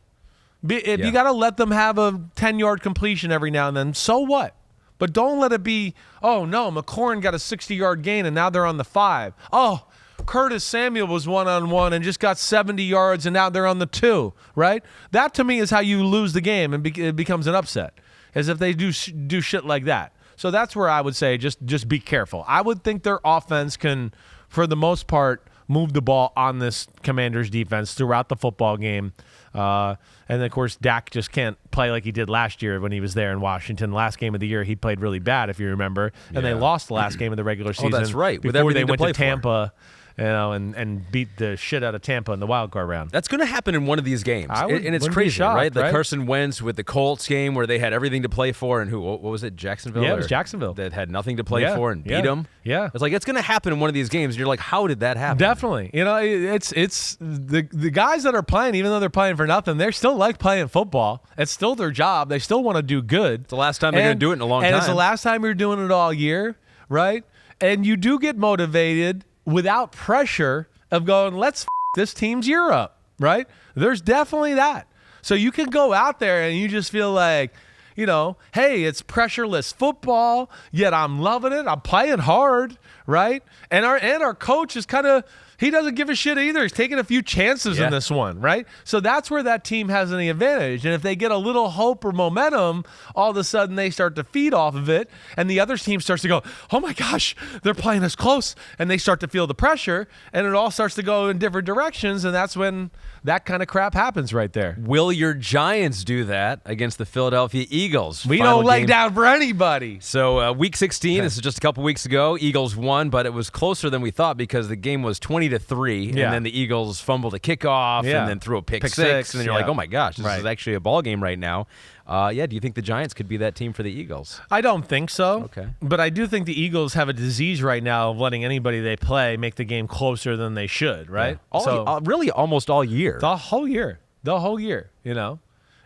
If you got to let them have a 10-yard completion every now and then, so what? But don't let it be, oh, no, McLaurin got a 60-yard gain, and now they're on the 5. Oh, Curtis Samuel was one-on-one and just got 70 yards, and now they're on the 2, right? That, to me, is how you lose the game, and it becomes an upset, as if they do shit like that. So that's where I would say just be careful. I would think their offense can, for the most part, move the ball on this Commanders defense throughout the football game. And, of course, Dak just can't play like he did last year when he was there in Washington. Last game of the year, he played really bad, if you remember. And they lost the last game of the regular season. Oh, that's right. Before they went to Tampa. And beat the shit out of Tampa in the wild card round. That's going to happen in one of these games. And it's crazy, shocked, right? The Carson Wentz with the Colts game where they had everything to play for, and what was it, Jacksonville? Yeah, it was Jacksonville. That had nothing to play for and beat them. Yeah. It's like, it's going to happen in one of these games, and you're like, how did that happen? Definitely. It's the guys that are playing, even though they're playing for nothing, they still like playing football. It's still their job. They still want to do good. It's the last time they're going to do it in a long time. And it's the last time you're doing it all year, right? And you do get motivated without pressure of going, let's this team's year up, right? There's definitely that. So you can go out there and you just feel like, hey, it's pressureless football, yet I'm loving it. I'm playing hard, right? And our coach is kind of, he doesn't give a shit either. He's taking a few chances in this one, right? So that's where that team has any advantage. And if they get a little hope or momentum, all of a sudden they start to feed off of it, and the other team starts to go, oh my gosh, they're playing us close, and they start to feel the pressure, and it all starts to go in different directions, and that's when that kind of crap happens right there. Will your Giants do that against the Philadelphia Eagles? We don't lay down for anybody. So Week 16, this is just a couple weeks ago, Eagles won, but it was closer than we thought because the game was 20-3, and then the Eagles fumbled a kickoff and then threw a pick six, and then you're like, oh my gosh, this is actually a ball game right now. Do you think the Giants could be that team for the Eagles? I don't think so. Okay. But I do think the Eagles have a disease right now of letting anybody they play make the game closer than they should, right? Yeah. Really almost all year. The whole year.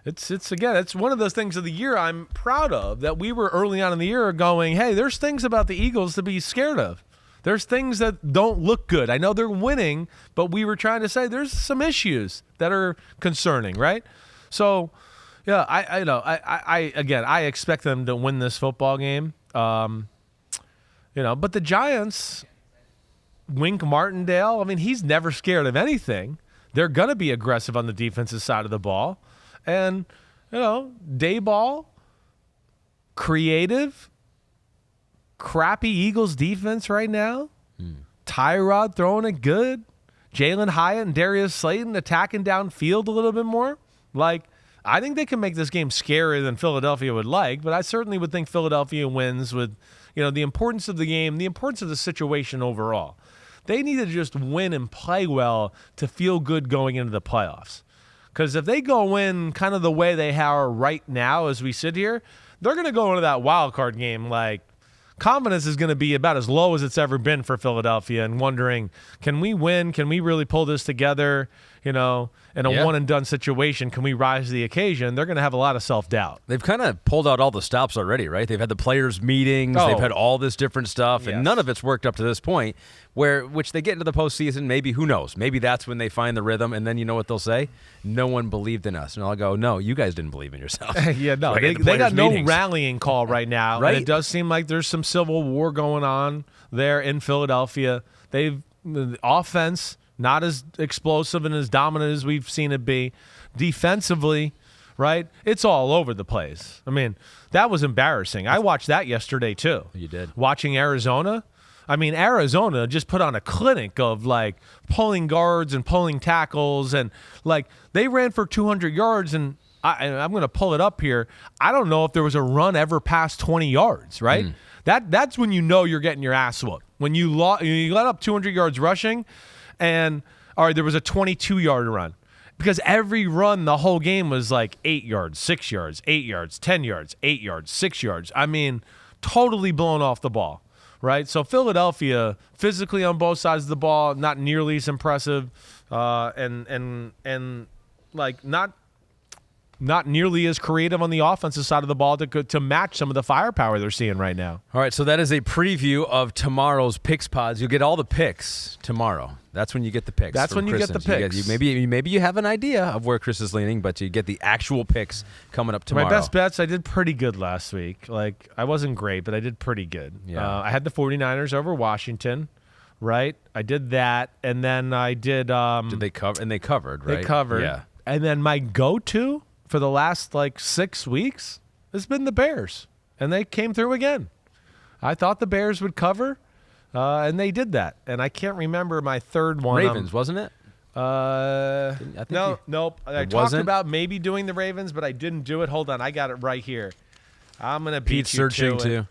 It's one of those things of the year I'm proud of, that we were early on in the year going, hey, there's things about the Eagles to be scared of. There's things that don't look good. I know they're winning, but we were trying to say there's some issues that are concerning, right? So, yeah, I expect them to win this football game. But the Giants, Wink Martindale, I mean, he's never scared of anything. They're going to be aggressive on the defensive side of the ball. And, Dayball, creative, crappy Eagles defense right now. Tyrod throwing it good. Jalen Hyatt and Darius Slayton attacking downfield a little bit more. Like, I think they can make this game scarier than Philadelphia would like, but I certainly would think Philadelphia wins with, the importance of the game, the importance of the situation overall. They need to just win and play well to feel good going into the playoffs. Because if they go in kind of the way they are right now as we sit here, they're going to go into that wild card game like confidence is going to be about as low as it's ever been for Philadelphia and wondering, can we win? Can we really pull this together? In a one-and-done situation, can we rise to the occasion? They're going to have a lot of self-doubt. They've kind of pulled out all the stops already, right? They've had the players' meetings. They've had all this different stuff, and none of it's worked up to this point, which they get into the postseason, maybe, who knows? Maybe that's when they find the rhythm, and then you know what they'll say? No one believed in us. And I'll go, no, you guys didn't believe in yourselves. They got no rallying call right now, right? And it does seem like there's some civil war going on there in Philadelphia. The offense not as explosive and as dominant as we've seen it be. Defensively, right? It's all over the place. I mean, that was embarrassing. I watched that yesterday too. You did. Watching Arizona. I mean, Arizona just put on a clinic of like pulling guards and pulling tackles, and like they ran for 200 yards, and I'm going to pull it up here. I don't know if there was a run ever past 20 yards, right? That's when you know you're getting your ass whooped. When you let up 200 yards rushing. And, all right, there was a 22-yard run because every run the whole game was like 8 yards, 6 yards, 8 yards, 10 yards, 8 yards, 6 yards. I mean, totally blown off the ball, right? So Philadelphia, physically on both sides of the ball, not nearly as impressive and like not nearly as creative on the offensive side of the ball to match some of the firepower they're seeing right now. All right, so that is a preview of tomorrow's Picks Pods. You'll get all the picks tomorrow. That's when you get the picks. That's when you get the picks. Maybe you have an idea of where Chris is leaning, but you get the actual picks coming up tomorrow. My best bets, I did pretty good last week. Like, I wasn't great, but I did pretty good. Yeah. I had the 49ers over Washington, right? I did that, and then I did did they cover? And they covered, right? They covered. Yeah. And then my go-to for the last, 6 weeks has been the Bears, and they came through again. I thought the Bears would cover, and they did that. And I can't remember my third one. Ravens, wasn't it? Nope. I talked about maybe doing the Ravens, but I didn't do it. Hold on, I got it right here. I'm gonna beat Pete's searching too.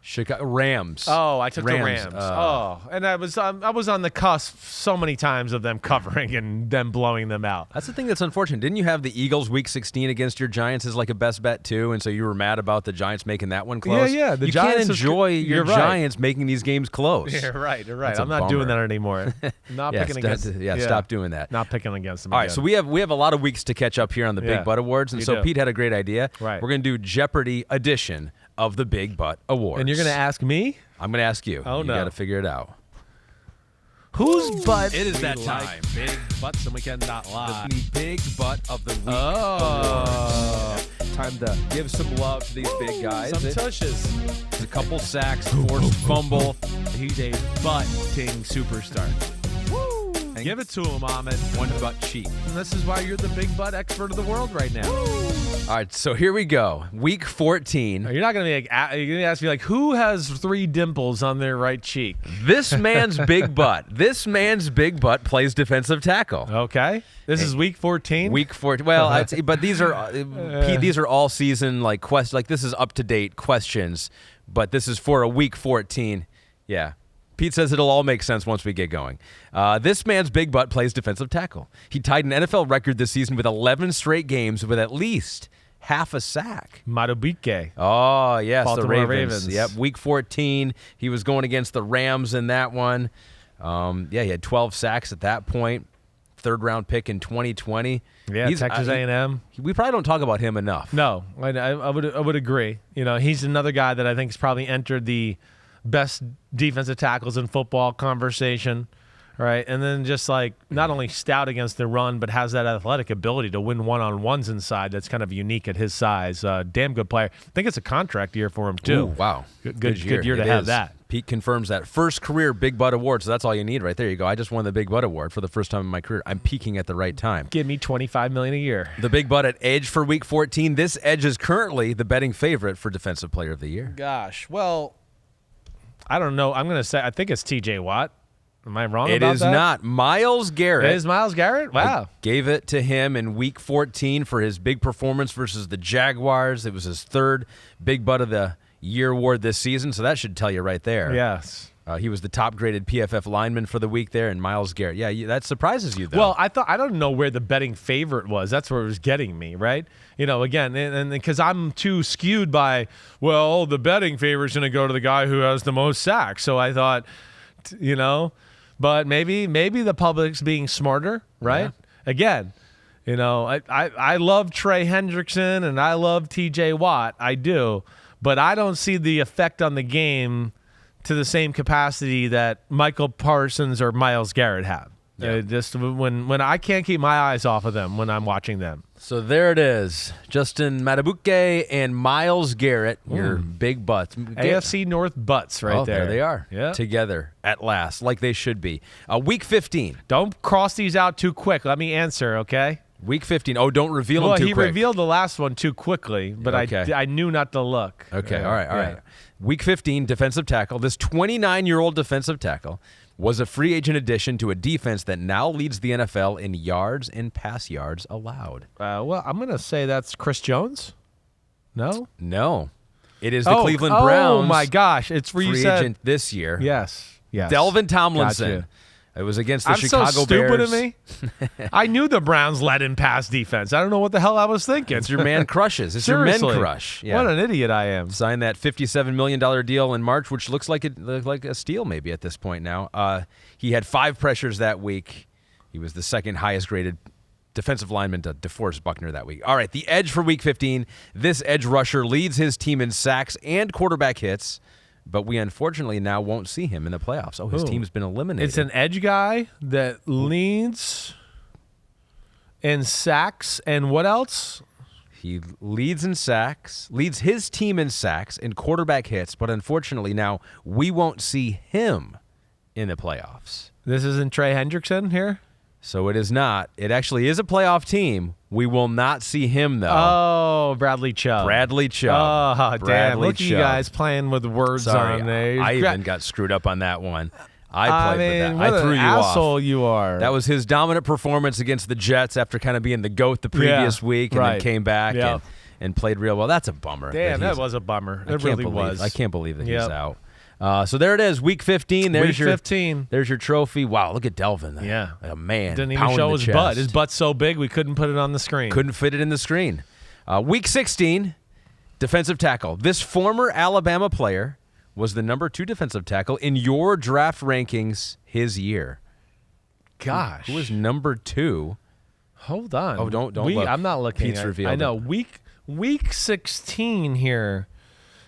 Chicago Rams. Oh, I took the Rams. And I was on the cusp so many times of them covering and them blowing them out. That's the thing that's unfortunate. Didn't you have the Eagles Week 16 against your Giants as like a best bet too, and so you were mad about the Giants making that one close? Yeah. You can't enjoy your Giants making these games close. You're right. I'm not doing that anymore. Not picking against them. Yeah, stop doing that. Not picking against them. All right, so we have a lot of weeks to catch up here on the Big Butt Awards, and so Pete had a great idea. Right. We're going to do Jeopardy edition of the Big Butt Awards. And you're going to ask me? I'm going to ask you. Oh, you got to figure it out. Whose butt? It is that time. Big butts, and we cannot lie. The Big Butt of the Week. Oh. Time to give some love to these big guys. Some tushes. A couple sacks, forced fumble. He's a butting superstar. And give it to him, Ahmed. One butt cheek. And this is why you're the big butt expert of the world right now. All right, so here we go. Week 14. You're not going to be like, you're going to ask me, like, who has 3 dimples on their right cheek? This man's big butt. This man's big butt plays defensive tackle. Okay. This is week 14? Week 14. Well, but these are Pete, these are all season like questions. Like this is up to date questions, but this is for a week 14. Yeah. Pete says it'll all make sense once we get going. This man's big butt plays defensive tackle. He tied an NFL record this season with 11 straight games with at least half a sack. Madubuike. Oh, yes, Baltimore the Ravens. Yep, week 14. He was going against the Rams in that one. He had 12 sacks at that point. Third-round pick in 2020. Yeah, Texas A&M. We probably don't talk about him enough. No, I would agree. You know, he's another guy that I think has probably entered the best defensive tackles in football conversation, right? And then just like not only stout against the run, but has that athletic ability to win one-on-ones inside. That's kind of unique at his size. Damn good player. I think it's a contract year for him too. Ooh, wow, good year to have that. Pete confirms that. First career Big Butt Award, so that's all you need right there. You go, I just won the Big Butt Award for the first time in my career. I'm peaking at the right time. Give me $25 million a year. The Big Butt at Edge for Week 14. This Edge is currently the betting favorite for Defensive Player of the Year. Gosh, well, I don't know. I'm going to say I think it's T.J. Watt, Am I wrong about that? It is not. Myles Garrett. It is Myles Garrett? Wow. I gave it to him in Week 14 for his big performance versus the Jaguars. It was his third Big Butt of the Year award this season, so that should tell you right there. Yes. He was the top-graded PFF lineman for the week there, and Myles Garrett. Yeah, that surprises you, though. Well, I don't know where the betting favorite was. That's where it was getting me, right? Again, and because I'm too skewed by, well, the betting favorite's going to go to the guy who has the most sacks. So I thought, but maybe the public's being smarter, right? Yeah. Again, I love Trey Hendrickson and I love T.J. Watt. I do, but I don't see the effect on the game to the same capacity that Michael Parsons or Myles Garrett have. Yeah. Just when I can't keep my eyes off of them when I'm watching them. So there it is. Justin Matabuke and Myles Garrett, your big butts. AFC North butts there. There they are. Yeah. Together at last, like they should be. Week 15. Don't cross these out too quick. Let me answer, okay? Week 15. Oh, don't reveal them too quick. Well, he revealed the last one too quickly, but okay. I knew not to look. Okay, all right. Week 15, defensive tackle. This 29-year-old defensive tackle was a free agent addition to a defense that now leads the NFL in yards and pass yards allowed. Well, I'm going to say that's Chris Jones. No? No. It is the Cleveland Browns. Oh, my gosh. It's free agent this year. Yes. Delvin Tomlinson. Gotcha. It was against the Chicago so stupid Bears. of me. I knew the Browns led in pass defense. I don't know what the hell I was thinking. It's your man crushes. It's Seriously. your men crush. Yeah. What an idiot I am. Signed that $57 million deal in March, which looks like a steal maybe at this point now. He had 5 pressures that week. He was the second highest graded defensive lineman to DeForest Buckner that week. All right, the edge for Week 15. This edge rusher leads his team in sacks and quarterback hits, but we unfortunately now won't see him in the playoffs. Oh, his team's been eliminated. It's an edge guy that leads in sacks and what else? He leads in sacks, leads his team in sacks and quarterback hits, but unfortunately now we won't see him in the playoffs. This isn't Trey Hendrickson here? So it is not. It actually is a playoff team. We will not see him, though. Oh, Bradley Chubb. Oh, damn. Look at you guys playing with words on there. I even got screwed up on that one. I played with that. What I threw an you off. asshole you are. That was his dominant performance against the Jets after kind of being the GOAT the previous week and then came back and played real well. That's a bummer. Damn, that was a bummer. It really was. I can't believe that he's out. So there it is, Week 15. There's Week 15. There's your trophy. Wow, look at Delvin. Yeah. Like a man. Didn't even show his butt. His butt's so big we couldn't put it on the screen. Couldn't fit it in the screen. Week 16, defensive tackle. This former Alabama player was the number 2 defensive tackle in your draft rankings his year. Gosh. Who was number 2? Hold on. Oh, don't look. I'm not looking. Pete's revealed. I know. Week 16 here.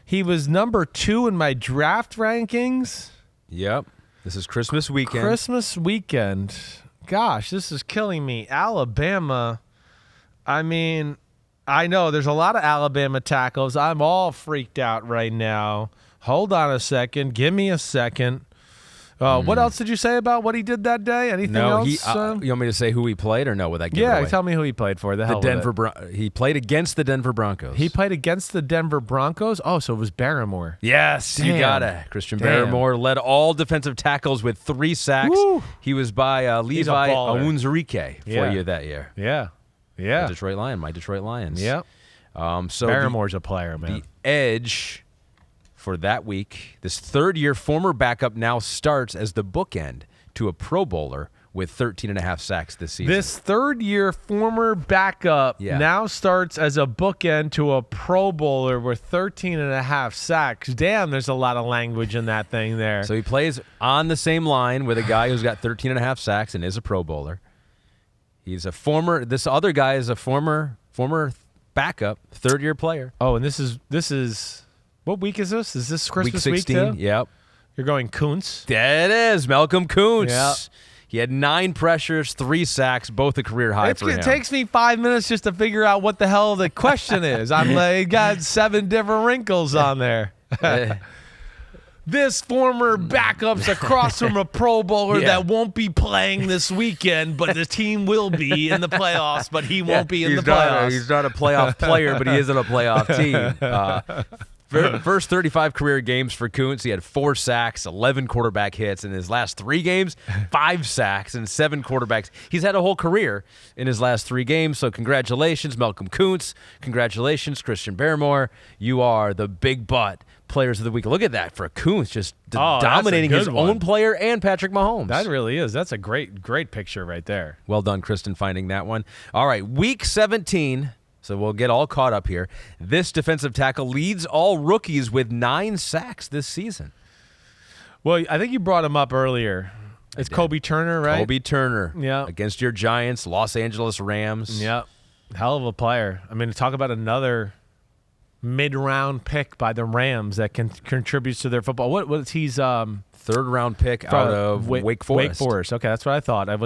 He was number 2 in my draft rankings. Yep. This is Christmas weekend. Gosh, this is killing me. Alabama. I mean, I know there's a lot of Alabama tackles. I'm all freaked out right now. Hold on a second. Give me a second. What else did you say about what he did that day? Anything else? You want me to say who he played or no? Would that give it away? Tell me who he played for. He played against the Denver Broncos. He played against the Denver Broncos? Oh, so it was Barrymore. Yes, you got it. Christian Barrymore led all defensive tackles with 3 sacks. Woo. He was by Levi Onwuzurike for you that year. Yeah. My Detroit Lions. Yep. So Barrymore's a player, man. The edge for that week, this third-year former backup now starts as the bookend to a Pro Bowler with 13.5 sacks this season. This third-year former backup now starts as a bookend to a Pro Bowler with 13.5 sacks. Damn, there's a lot of language in that thing there. So he plays on the same line with a guy who's got 13.5 sacks and is a Pro Bowler. He's a former. This other guy is a former backup, third-year player. Oh, and this is. What week is this? Is this Christmas week 16? Too? Yep. You're going Kuntz? That is Malcolm Kuntz. Yep. He had 9 pressures, 3 sacks, both a career high for him. It takes me 5 minutes just to figure out what the hell the question is. I'm like, got 7 different wrinkles on there. This former backup's across from a Pro Bowler that won't be playing this weekend, but the team will be in the playoffs, but he won't be in the playoffs. He's not a playoff player, but he is in a playoff team. First 35 career games for Kuntz, he had 4 sacks, 11 quarterback hits. In his last 3 games, 5 sacks and 7 quarterbacks. He's had a whole career in his last 3 games, so congratulations, Malcolm Kuntz. Congratulations, Christian Barrymore. You are the big butt players of the week. Look at that for Kuntz, just dominating his own player and Patrick Mahomes. That really is. That's a great picture right there. Well done, Kristen, finding that one. All right, week 17. So we'll get all caught up here. This defensive tackle leads all rookies with 9 sacks this season. Well, I think you brought him up earlier. It's Kobe Turner, right? Kobe Turner. Yeah. Against your Giants, Los Angeles Rams. Yeah. Hell of a player. I mean, talk about another mid-round pick by the Rams that contributes to their football. What he's 3rd-round pick out of Wake Forest. Wake Forest. Okay, that's what I thought. I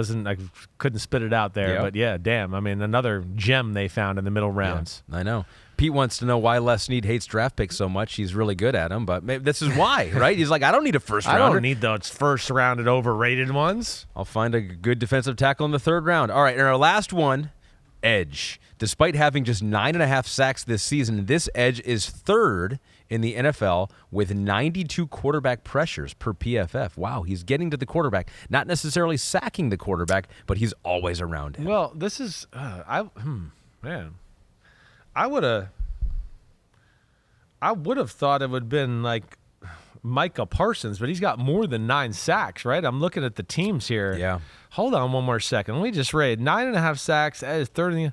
couldn't spit it out there, but yeah, damn. I mean, another gem they found in the middle rounds. Yeah, I know. Pete wants to know why Les Snead hates draft picks so much. He's really good at them, but maybe this is why, right? He's like, I don't need a first-rounder. I don't need those first-rounded overrated ones. I'll find a good defensive tackle in the 3rd round. All right, and our last one, edge. Despite having just 9.5 sacks this season, this edge is 3rd in the NFL with 92 quarterback pressures per PFF. Wow, he's getting to the quarterback, not necessarily sacking the quarterback, but he's always around him. Well, this is man. I would have thought it would have been like Micah Parsons, but he's got more than 9 sacks, right? I'm looking at the teams here. Yeah. Hold on one more second. Let me just read 9.5 sacks. That is 30.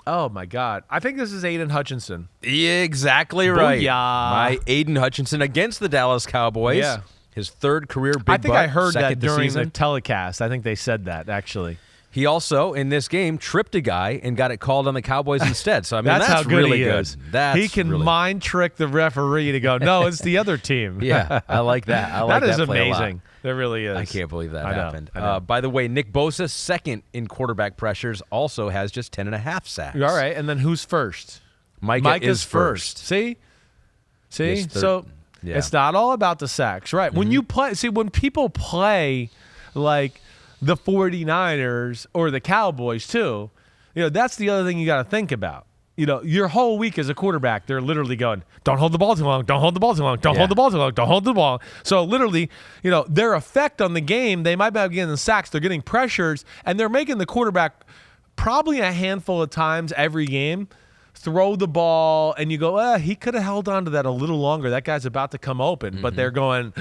Oh, my God. I think this is Aiden Hutchinson. Yeah, exactly right. Booyah. My Aiden Hutchinson against the Dallas Cowboys. Yeah. His 3rd career big I think I heard that during season. the telecast. I think they said that, actually. He also, in this game, tripped a guy and got it called on the Cowboys instead. So, I mean, that's how good really he good. is. He can mind trick the referee to go, no, it's the other team. Yeah, I like that. I like that is play amazing. A lot. That really is. I can't believe that happened. I know. By the way, Nick Bosa, 2nd in quarterback pressures, also has just 10.5 sacks. All right, and then who's first? Micah is first. See? Yes, So it's not all about the sacks, right? Mm-hmm. When you play, when people play like the 49ers or the Cowboys too, that's the other thing you got to think about. Your whole week as a quarterback, they're literally going, don't hold the ball too long, don't hold the ball too long, don't hold the ball too long, don't hold the ball. So literally, their effect on the game, they might be getting sacks, they're getting pressures, and they're making the quarterback probably a handful of times every game throw the ball, and you go, he could have held on to that a little longer. That guy's about to come open. Mm-hmm. But they're going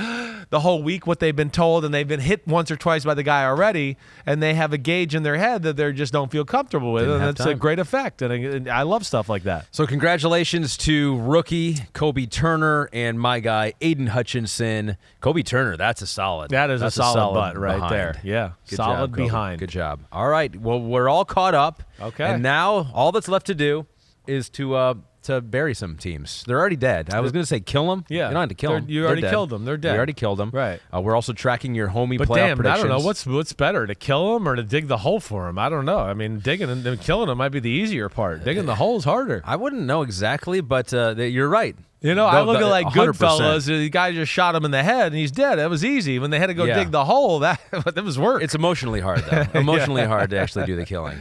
the whole week what they've been told, and they've been hit once or twice by the guy already, and they have a gauge in their head that they just don't feel comfortable with. And it's a great effect. And I love stuff like that. So congratulations to rookie Kobe Turner and my guy Aiden Hutchinson. Kobe Turner, that's a solid. That's a solid butt right behind. There. Yeah. Good solid job, behind. Good job. All right. Well, we're all caught up. Okay. And now all that's left to do is to bury some teams. They're already dead. I was going to say kill them. Yeah. You don't have to kill them. You already killed them. They're dead. You already killed them. Right. We're also tracking your homie but playoff damn, predictions. I don't know. What's better, to kill them or to dig the hole for them? I don't know. I mean, digging and killing them might be the easier part. Digging the hole is harder. I wouldn't know exactly, but you're right. I look at like 100%. Goodfellas. The guy just shot him in the head, and he's dead. That was easy. When they had to go dig the hole, that was work. It's emotionally hard, though. Emotionally hard to actually do the killing.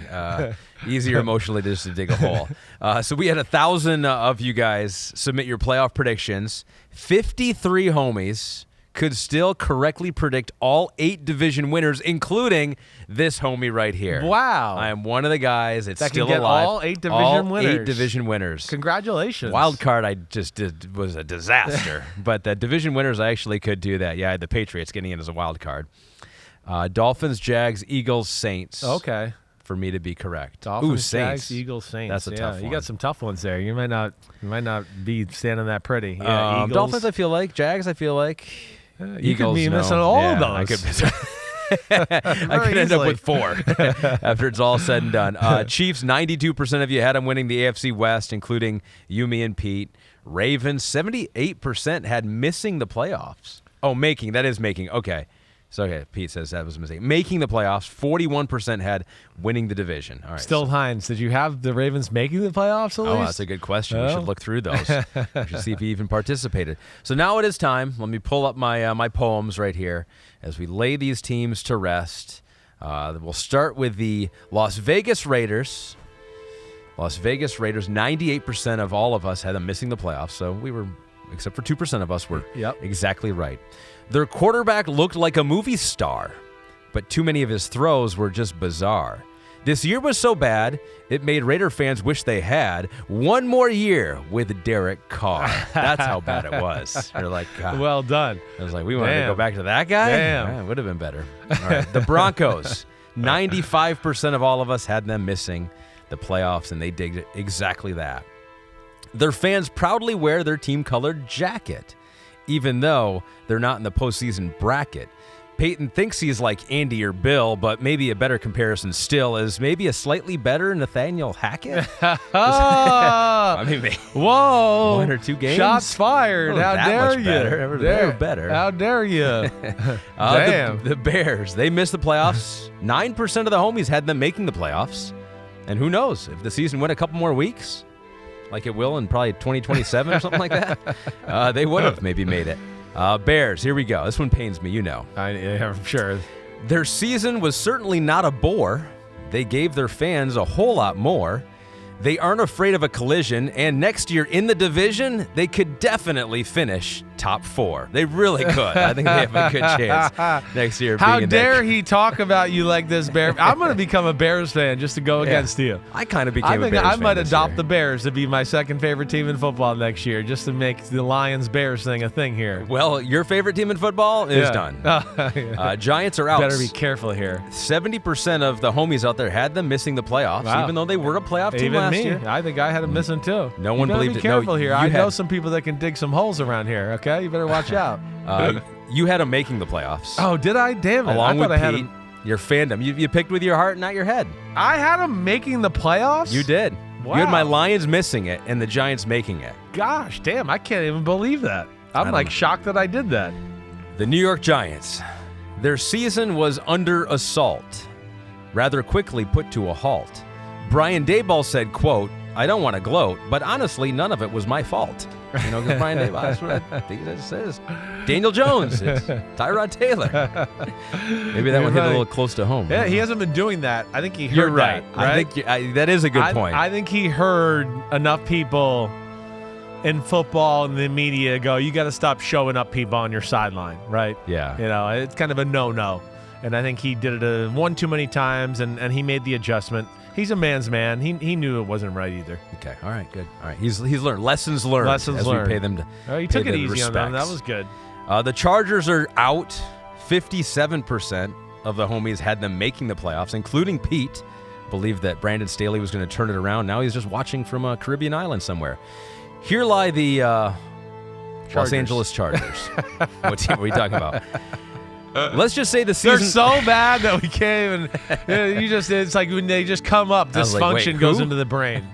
Easier emotionally just to dig a hole. So we had 1,000 of you guys submit your playoff predictions. 53 homies could still correctly predict all 8 division winners, including this homie right here. Wow. I am one of the guys. It's that still can get alive. all 8 division winners. 8 division winners. Congratulations. Wild card I just did was a disaster. But the division winners, I actually could do that. Yeah, I had the Patriots getting in as a wild card. Dolphins, Jags, Eagles, Saints. Okay. For me to be correct. Dolphins, Saints. Jags, Eagles, Saints. That's a tough one. You got some tough ones there. You might not be standing that pretty. Yeah, Eagles. Dolphins, I feel like. Jags, I feel like. You could be missing all of those. I could end up with 4 after it's all said and done. Chiefs, 92% of you had them winning the AFC West, including Yumi and Pete. Ravens, 78% had missing the playoffs. Oh, making. That is making. Okay. So, okay, Pete says that was a mistake. Making the playoffs, 41% had winning the division. All right. Still, Hines, did you have the Ravens making the playoffs at least? Oh, that's a good question. We should look through those. We should see if he even participated. So now it is time. Let me pull up my my poems right here as we lay these teams to rest. We'll start with the Las Vegas Raiders. Las Vegas Raiders, 98% of all of us had them missing the playoffs, so we were, except for 2% of us, were exactly right. Their quarterback looked like a movie star, but too many of his throws were just bizarre. This year was so bad, it made Raider fans wish they had one more year with Derek Carr. That's how bad it was. They're like, God. Well done. I was like, we wanted to go back to that guy? Damn. It would have been better. All right. The Broncos, 95% of all of us had them missing the playoffs, and they did exactly that. Their fans proudly wear their team-colored jacket, even though they're not in the postseason bracket. Peyton thinks he's like Andy or Bill, but maybe a better comparison still is maybe a slightly better Nathaniel Hackett. I mean, maybe whoa. 1 or 2 games. Shots fired. How dare you? They're better. How dare you? Damn. The Bears, they missed the playoffs. 9% of the homies had them making the playoffs. And who knows, if the season went a couple more weeks, like it will in probably 2027 or something like that, they would have maybe made it. Bears, here we go. This one pains me, you know. I'm sure. Their season was certainly not a bore. They gave their fans a whole lot more. They aren't afraid of a collision, and next year in the division, they could definitely finish top 4. They really could. I think they have a good chance next year. How dare he talk about you like this, Bear? I'm going to become a Bears fan just to go against you. I kind of became a Bears fan. I might adopt the Bears to be my second favorite team in football next year, just to make the Lions-Bears thing a thing here. Well, your favorite team in football is done. Giants are out. Better be careful here. 70% of the homies out there had them missing the playoffs, even though they were a playoff team last year. I think I had them missing too. No one believed it. Be careful here. I know some people that can dig some holes around here. Okay, you better watch out. You had them making the playoffs. Oh, did I? Damn it! Along with Pete, your fandom. You picked with your heart, not your head. I had them making the playoffs. You did. Wow. You had my Lions missing it and the Giants making it. Gosh, damn! I can't even believe that. I'm like shocked that I did that. The New York Giants. Their season was under assault, rather quickly put to a halt. Brian Daboll said, quote, "I don't want to gloat, but honestly, none of it was my fault." You know, because Brian Daboll, that's what I think it says. Daniel Jones, it's Tyrod Taylor. Maybe that one hit a little close to home. Yeah, he hasn't been doing that. I think he heard You're right. that. Right? I think that is a good point. I think he heard enough people in football and the media go, you got to stop showing up people on your sideline, right? Yeah. You know, it's kind of a no-no. And I think he did it one too many times, and he made the adjustment. He's a man's man. He knew it wasn't right either. Okay. All right. Good. All right. He's learned lessons learned. Lessons learned. We pay them to. He took it easy on them. That was good. The Chargers are out. 57% of the homies had them making the playoffs, including Pete. Believed that Brandon Staley was going to turn it around. Now he's just watching from a Caribbean island somewhere. Here lie the Los Angeles Chargers. What team are we talking about? Let's just say the season. They're so bad that we can't even. It's like when they just come up, dysfunction goes into the brain.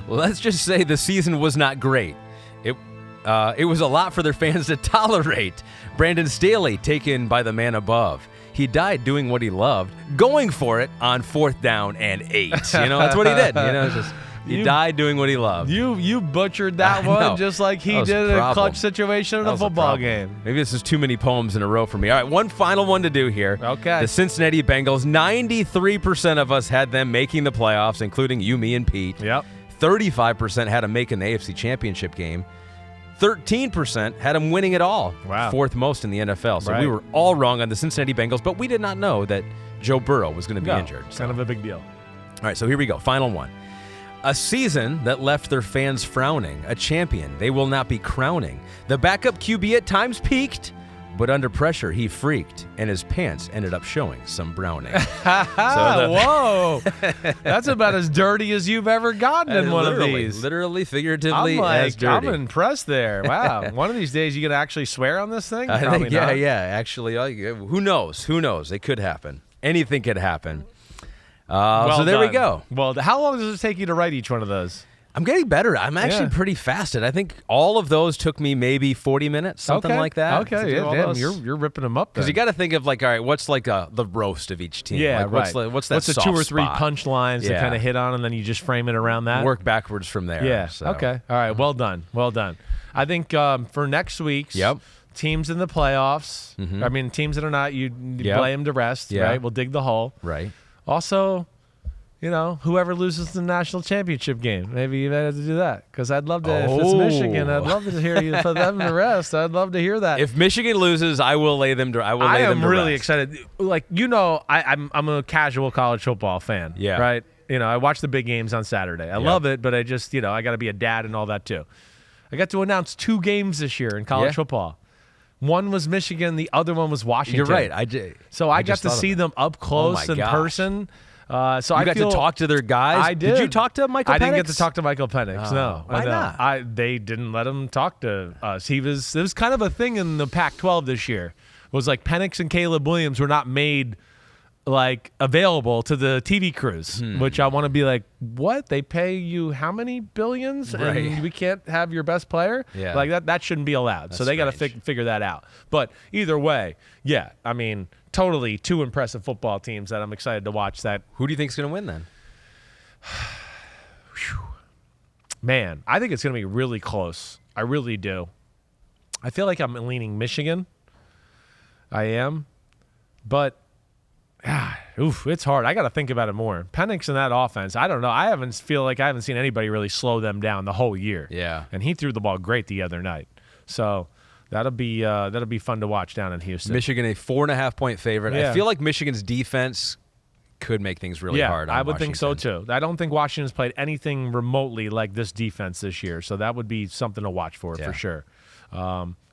Let's just say the season was not great. It was a lot for their fans to tolerate. Brandon Staley taken by the man above. He died doing what he loved, going for it on 4th down and 8. You know, that's what he did. You know, it's just. He died doing what he loved. You butchered that one just like he did in a clutch situation in a football game. Maybe this is too many poems in a row for me. All right, one final one to do here. Okay. The Cincinnati Bengals, 93% of us had them making the playoffs, including you, me, and Pete. Yep. 35% had them making the AFC Championship game. 13% had them winning it all. Wow. 4th most in the NFL. So we were all wrong on the Cincinnati Bengals, but we did not know that Joe Burrow was going to be injured. So. Kind of a big deal. All right, so here we go. Final one. A season that left their fans frowning. A champion they will not be crowning. The backup QB at times peaked, but under pressure he freaked, and his pants ended up showing some browning. Whoa! That's about as dirty as you've ever gotten in one of these. Literally, figuratively, as dirty. I'm impressed there. Wow. One of these days you gonna actually swear on this thing? I think, yeah. Actually, who knows? Who knows? It could happen. Anything could happen. So there we go. Well, how long does it take you to write each one of those? I'm getting better. I'm actually pretty fast at it. I think all of those took me maybe 40 minutes, something like that. Okay, damn, you're ripping them up. Because you got to think of like, all right, what's like the roast of each team? Yeah, like, right. What's the 2 or 3 punchlines to kind of hit on, and then you just frame it around that? Work backwards from there. Yeah, so. okay. All right, well done. I think for next week's teams in the playoffs, I mean, teams that are not, you play them to rest, right? We'll dig the hole. Right. Also, whoever loses the national championship game, maybe you might have to do that because I'd love to. If it's Michigan, I'd love to hear you put them to rest. I'd love to hear that. If Michigan loses, I will lay them to. I am really excited. Like I'm a casual college football fan. Yeah. Right. I watch the big games on Saturday. I love it, but I just I got to be a dad and all that too. I got to announce 2 games this year in college football. One was Michigan, the other one was Washington. You're right. So I got to see them up close in person. So I got to talk to their guys. I did. Did you talk to Michael Penix? I didn't get to talk to Michael Penix. No. Why not? They didn't let him talk to us. It was kind of a thing in the Pac-12 this year. It was like Penix and Caleb Williams were not made available to the TV crews, which I want to be like, what? They pay you how many billions, and we can't have your best player? Yeah. Like that shouldn't be allowed. That's so they got to figure that out. But either way, yeah, I mean, totally 2 impressive football teams that I'm excited to watch. That. Who do you think is going to win then? Man, I think it's going to be really close. I really do. I feel like I'm leaning Michigan. I am, but. It's hard. I got to think about it more. Penix and that offense, I don't know. I haven't seen anybody really slow them down the whole year. Yeah. And he threw the ball great the other night. So that'll be fun to watch down in Houston. Michigan, a 4.5-point favorite. Yeah. I feel like Michigan's defense could make things really hard on I would Washington. think so too. I don't think Washington's played anything remotely like this defense this year. So that would be something to watch for sure.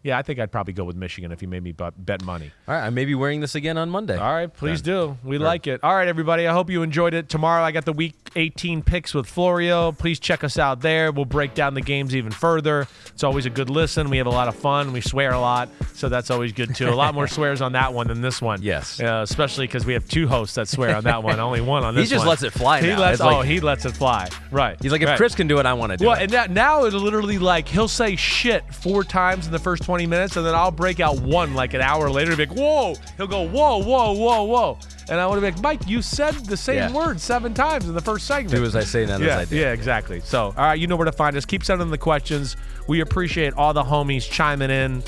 I think I'd probably go with Michigan if you made me bet money. All right, I may be wearing this again on Monday. All right, please do. We like it. All right, everybody, I hope you enjoyed it. Tomorrow I got the Week 18 picks with Florio. Please check us out there. We'll break down the games even further. It's always a good listen. We have a lot of fun. We swear a lot, so that's always good too. A lot more swears on that one than this one. Yes. Especially because we have 2 hosts that swear on that one. Only one on this one. He just lets it fly now. He lets it fly. Right. He's like, if Chris can do it, I want to do it. And now it'll literally he'll say shit 4 times in the first 20 minutes, and then I'll break out one an hour later and be like, whoa. He'll go, whoa, whoa, whoa, whoa. And I would be like, Mike, you said the same word 7 times in the first segment. Do as I say, not as I do. Yeah, exactly. So, all right, you know where to find us. Keep sending the questions. We appreciate all the homies chiming in,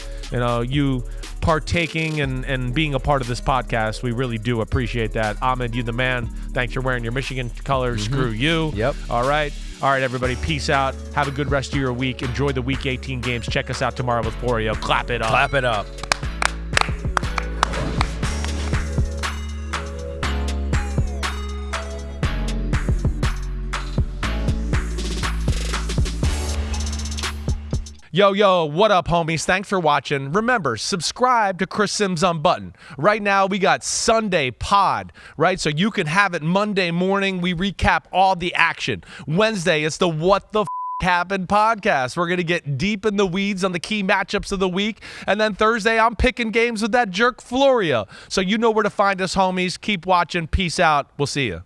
you partaking and being a part of this podcast. We really do appreciate that. Ahmed, you the man. Thanks for wearing your Michigan colors. Screw you. Yep. All right, everybody. Peace out. Have a good rest of your week. Enjoy the Week 18 games. Check us out tomorrow with Florio. Clap it up. Clap it up. Yo, what up, homies? Thanks for watching. Remember, subscribe to Chris Simms Unbuttoned. Right now, we got Sunday pod, right? So you can have it Monday morning. We recap all the action. Wednesday, it's the What the Happened podcast. We're going to get deep in the weeds on the key matchups of the week. And then Thursday, I'm picking games with that jerk Florio. So you know where to find us, homies. Keep watching. Peace out. We'll see you.